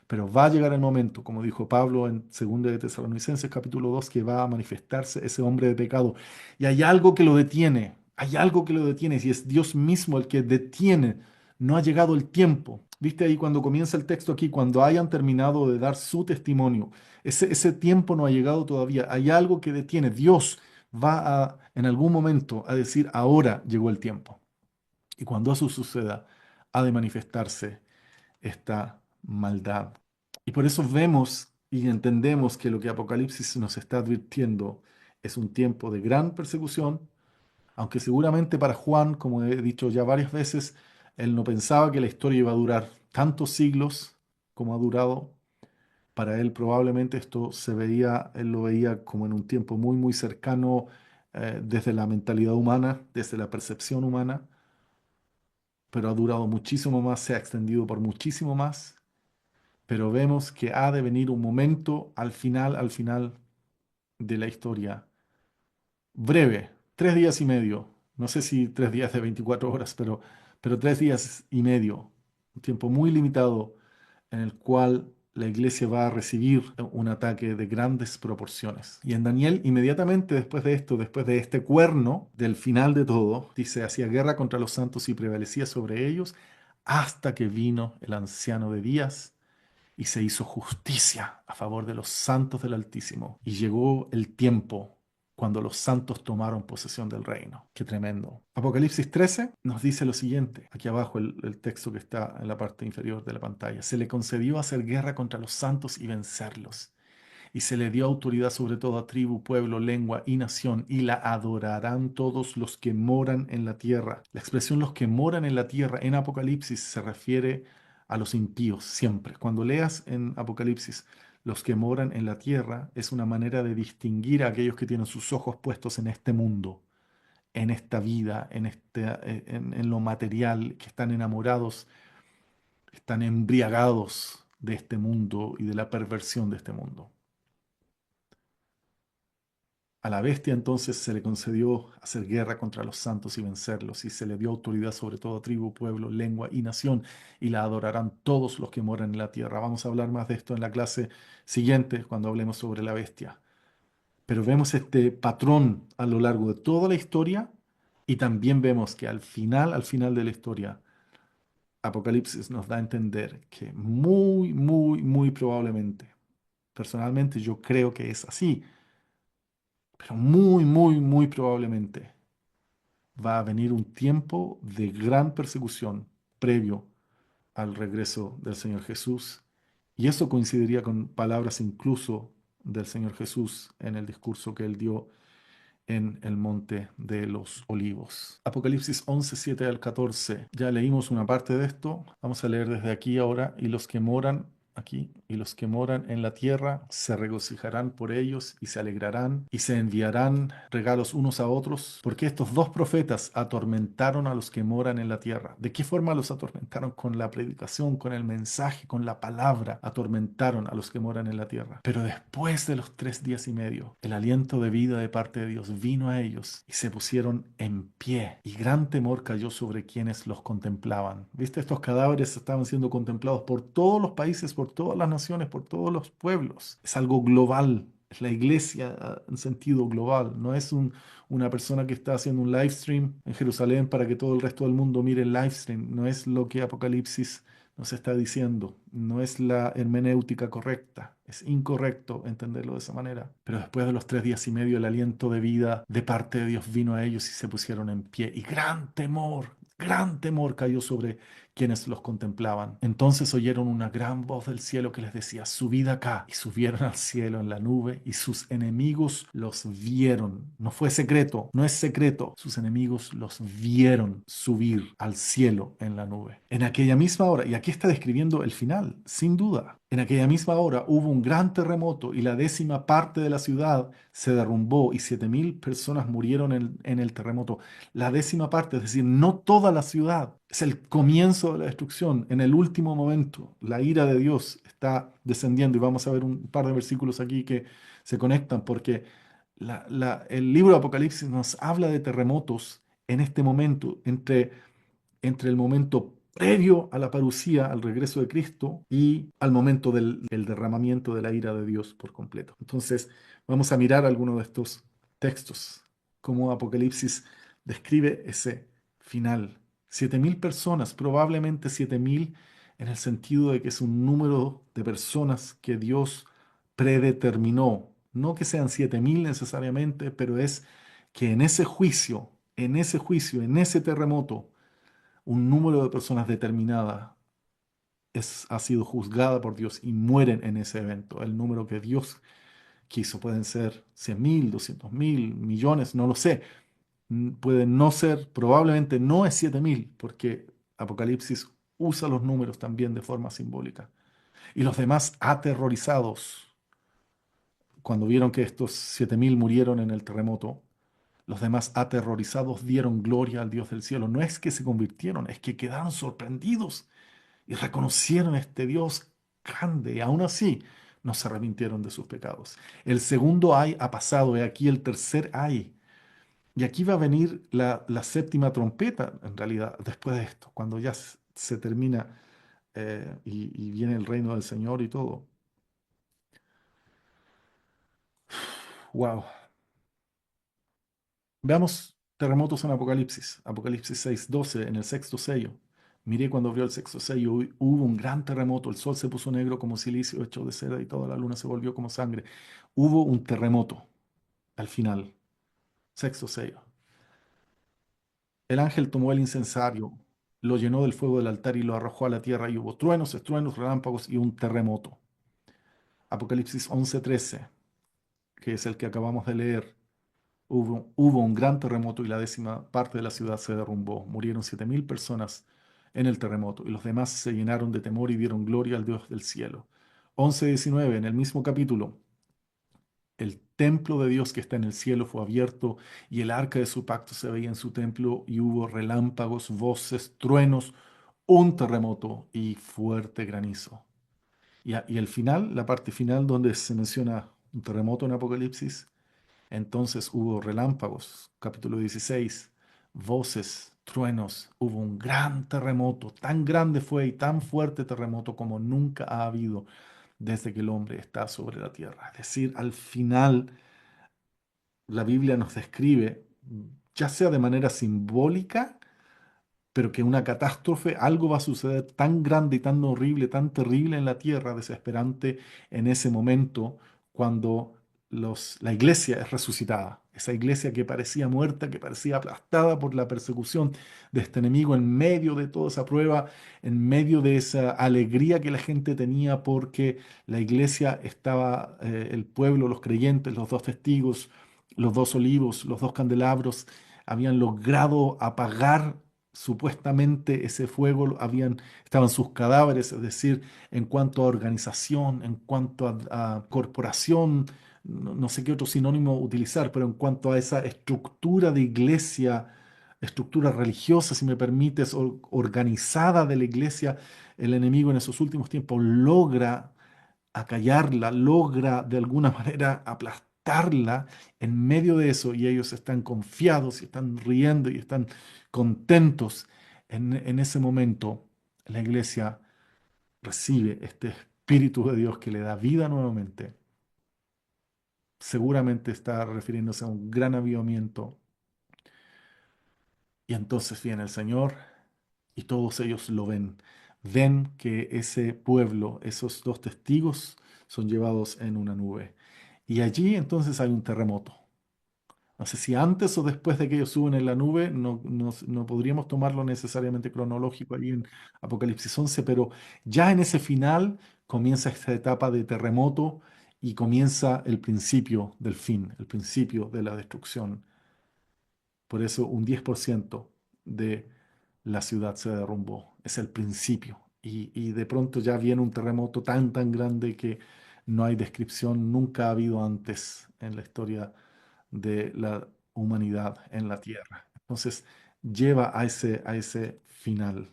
pero va a llegar el momento, como dijo Pablo en 2 de Tesalonicenses capítulo 2, que va a manifestarse ese hombre de pecado. Y hay algo que lo detiene, hay algo que lo detiene, y es Dios mismo el que detiene. No ha llegado el tiempo. ¿Viste ahí cuando comienza el texto aquí? Cuando hayan terminado de dar su testimonio. Ese tiempo no ha llegado todavía. Hay algo que detiene. Dios va en algún momento a decir, ahora llegó el tiempo. Y cuando eso suceda, ha de manifestarse esta maldad. Y por eso vemos y entendemos que lo que Apocalipsis nos está advirtiendo es un tiempo de gran persecución, aunque seguramente para Juan, como he dicho ya varias veces, él no pensaba que la historia iba a durar tantos siglos como ha durado. Para él probablemente esto se veía, él lo veía como en un tiempo muy, muy cercano desde la mentalidad humana, desde la percepción humana, pero ha durado muchísimo más, se ha extendido por muchísimo más, pero vemos que ha de venir un momento al final de la historia, breve, 3 días y medio, no sé si 3 días de 24 horas, pero 3 días y medio, un tiempo muy limitado en el cual la iglesia va a recibir un ataque de grandes proporciones. Y en Daniel, inmediatamente después de esto, después de este cuerno del final de todo, dice, hacía guerra contra los santos y prevalecía sobre ellos hasta que vino el anciano de días y se hizo justicia a favor de los santos del Altísimo. Y llegó el tiempo cuando los santos tomaron posesión del reino. Qué tremendo. Apocalipsis 13 nos dice lo siguiente, aquí abajo el texto que está en la parte inferior de la pantalla. Se le concedió hacer guerra contra los santos y vencerlos. Y se le dio autoridad sobre toda tribu, pueblo, lengua y nación, y la adorarán todos los que moran en la tierra. La expresión los que moran en la tierra en Apocalipsis se refiere a los impíos siempre. Cuando leas en Apocalipsis los que moran en la tierra, es una manera de distinguir a aquellos que tienen sus ojos puestos en este mundo, en esta vida, en lo material, que están enamorados, están embriagados de este mundo y de la perversión de este mundo. A la bestia entonces se le concedió hacer guerra contra los santos y vencerlos, y se le dio autoridad sobre toda tribu, pueblo, lengua y nación, y la adorarán todos los que moran en la tierra. Vamos a hablar más de esto en la clase siguiente, cuando hablemos sobre la bestia. Pero vemos este patrón a lo largo de toda la historia, y también vemos que al final de la historia, Apocalipsis nos da a entender que muy, muy, muy probablemente, personalmente yo creo que es así, pero muy, muy, muy probablemente va a venir un tiempo de gran persecución previo al regreso del Señor Jesús. Y eso coincidiría con palabras incluso del Señor Jesús en el discurso que él dio en el Monte de los Olivos. Apocalipsis 11 7 al 14. Ya leímos una parte de esto. Vamos a leer desde aquí ahora. Y los que moran aquí, y los que moran en la tierra se regocijarán por ellos y se alegrarán y se enviarán regalos unos a otros, porque estos dos profetas atormentaron a los que moran en la tierra. ¿De qué forma los atormentaron? Con la predicación, con el mensaje, con la palabra. Atormentaron a los que moran en la tierra. Pero después de los 3 días y medio, el aliento de vida de parte de Dios vino a ellos y se pusieron en pie, y gran temor cayó sobre quienes los contemplaban. ¿Viste? Estos cadáveres estaban siendo contemplados por todos los países, por todas las naciones, por todos los pueblos. Es algo global. Es la iglesia en sentido global. No es una persona que está haciendo un live stream en Jerusalén para que todo el resto del mundo mire el live stream. No es lo que Apocalipsis nos está diciendo. No es la hermenéutica correcta. Es incorrecto entenderlo de esa manera. Pero después de los 3 días y medio, el aliento de vida de parte de Dios vino a ellos y se pusieron en pie. Y gran temor cayó sobre quienes los contemplaban. Entonces oyeron una gran voz del cielo que les decía: subid acá. Y subieron al cielo en la nube, y sus enemigos los vieron. No fue secreto, no es secreto. Sus enemigos los vieron subir al cielo en la nube. En aquella misma hora, y aquí está describiendo el final, sin duda. En aquella misma hora hubo un gran terremoto, y la 10ª parte de la ciudad se derrumbó, y 7000 personas murieron en el terremoto. La 10ª parte, es decir, no toda la ciudad. Es el comienzo de la destrucción. En el último momento, la ira de Dios está descendiendo, y vamos a ver un par de versículos aquí que se conectan, porque el libro de Apocalipsis nos habla de terremotos en este momento, entre el momento previo a la parucía, al regreso de Cristo, y al momento del derramamiento de la ira de Dios por completo. Entonces, vamos a mirar algunos de estos textos, cómo Apocalipsis describe ese final. 7000 personas, probablemente 7000 en el sentido de que es un número de personas que Dios predeterminó. No que sean 7000 necesariamente, pero es que en ese terremoto, un número de personas determinada ha sido juzgada por Dios y mueren en ese evento. El número que Dios quiso pueden ser 100.000, 200.000, millones, no lo sé. Pueden no ser, probablemente no es 7000, porque Apocalipsis usa los números también de forma simbólica. Y los demás aterrorizados, cuando vieron que estos 7000 murieron en el terremoto, los demás aterrorizados dieron gloria al Dios del cielo. No es que se convirtieron, es que quedaron sorprendidos y reconocieron a este Dios grande, y aún así no se arrepintieron de sus pecados. El segundo ay ha pasado, y aquí el tercer ay. Y aquí va a venir la 7ª trompeta, en realidad, después de esto, cuando ya se termina y viene el reino del Señor y todo. Wow. Veamos terremotos en Apocalipsis. Apocalipsis 6:12, en el sexto sello. Miré cuando abrió el sexto sello, hubo un gran terremoto, el sol se puso negro como silicio hecho de seda, y toda la luna se volvió como sangre. Hubo un terremoto al final. Sexto sello. El ángel tomó el incensario, lo llenó del fuego del altar y lo arrojó a la tierra y hubo truenos, estruendos, relámpagos y un terremoto. Apocalipsis 11:13, que es el que acabamos de leer. Hubo un gran terremoto y la décima parte de la ciudad se derrumbó. Murieron 7.000 personas en el terremoto y los demás se llenaron de temor y dieron gloria al Dios del cielo. 11:19, en el mismo capítulo, el templo de Dios que está en el cielo fue abierto y el arca de su pacto se veía en su templo y hubo relámpagos, voces, truenos, un terremoto y fuerte granizo. Y el final, la parte final donde se menciona un terremoto en Apocalipsis, entonces hubo relámpagos, capítulo 16, voces, truenos, hubo un gran terremoto, tan grande fue y tan fuerte terremoto como nunca ha habido desde que el hombre está sobre la tierra. Es decir, al final la Biblia nos describe, ya sea de manera simbólica, pero que una catástrofe, algo va a suceder tan grande y tan horrible, tan terrible en la tierra, desesperante en ese momento, cuando la iglesia es resucitada. Esa iglesia que parecía muerta, que parecía aplastada por la persecución de este enemigo, en medio de toda esa prueba, en medio de esa alegría que la gente tenía porque la iglesia estaba, el pueblo, los creyentes, los dos testigos, los dos olivos, los dos candelabros, habían logrado apagar supuestamente ese fuego, estaban sus cadáveres, es decir, en cuanto a organización, en cuanto a corporación, no sé qué otro sinónimo utilizar, pero en cuanto a esa estructura de iglesia, estructura religiosa, si me permites, organizada de la iglesia, el enemigo en esos últimos tiempos logra acallarla, logra de alguna manera aplastarla en medio de eso y ellos están confiados y están riendo y están contentos. En ese momento la iglesia recibe este Espíritu de Dios que le da vida nuevamente. Seguramente está refiriéndose a un gran avivamiento. Y entonces viene el Señor y todos ellos lo ven. Ven que ese pueblo, esos dos testigos, son llevados en una nube. Y allí entonces hay un terremoto. No sé si antes o después de que ellos suben en la nube, no podríamos tomarlo necesariamente cronológico allí en Apocalipsis 11, pero ya en ese final comienza esta etapa de terremoto y comienza el principio del fin, el principio de la destrucción. Por eso un 10% de la ciudad se derrumbó. Es el principio. Y de pronto ya viene un terremoto tan, tan grande que no hay descripción, nunca ha habido antes en la historia de la humanidad en la tierra. Entonces lleva a ese final.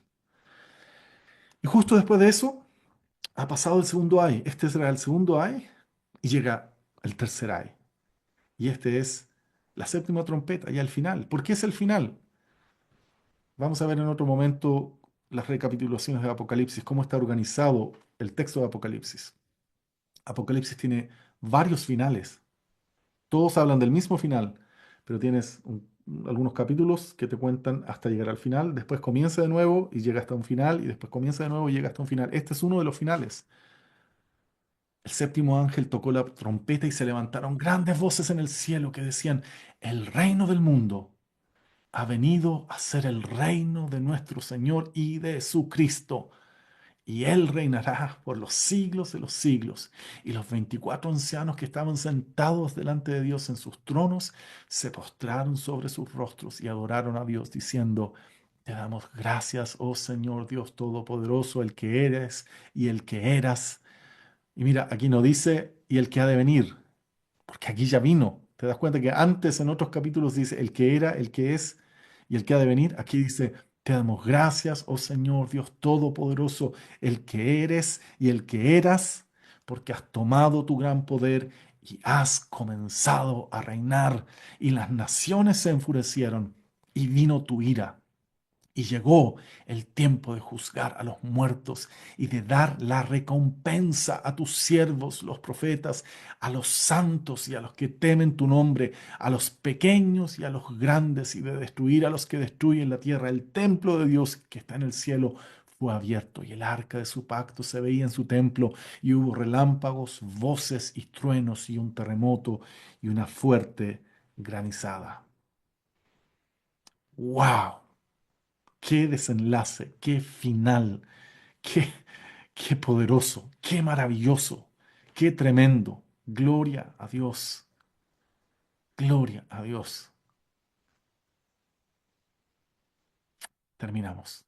Y justo después de eso ha pasado el segundo ay. Este será el segundo ay y llega el tercer ay. Y este es la séptima trompeta y al final. ¿Por qué es el final? Vamos a ver en otro momento las recapitulaciones de Apocalipsis, cómo está organizado el texto de Apocalipsis. Apocalipsis tiene varios finales. Todos hablan del mismo final, pero tienes algunos capítulos que te cuentan hasta llegar al final, después comienza de nuevo y llega hasta un final, y después comienza de nuevo y llega hasta un final. Este es uno de los finales. El séptimo ángel tocó la trompeta y se levantaron grandes voces en el cielo que decían, el reino del mundo ha venido a ser el reino de nuestro Señor y de su Cristo, y Él reinará por los siglos de los siglos. Y los 24 ancianos que estaban sentados delante de Dios en sus tronos se postraron sobre sus rostros y adoraron a Dios, diciendo, te damos gracias, oh Señor Dios Todopoderoso, el que eres y el que eras. Y mira, aquí no dice, y el que ha de venir, porque aquí ya vino. ¿Te das cuenta que antes en otros capítulos dice el que era, el que es y el que ha de venir? Aquí dice, te damos gracias, oh Señor Dios Todopoderoso, el que eres y el que eras, porque has tomado tu gran poder y has comenzado a reinar, y las naciones se enfurecieron y vino tu ira. Y llegó el tiempo de juzgar a los muertos y de dar la recompensa a tus siervos, los profetas, a los santos y a los que temen tu nombre, a los pequeños y a los grandes, y de destruir a los que destruyen la tierra. El templo de Dios que está en el cielo fue abierto y el arca de su pacto se veía en su templo, y hubo relámpagos, voces y truenos y un terremoto y una fuerte granizada. ¡Wow! ¡Qué desenlace! ¡Qué final! ¡Qué, qué poderoso! ¡Qué maravilloso! ¡Qué tremendo! Gloria a Dios. Gloria a Dios. Terminamos.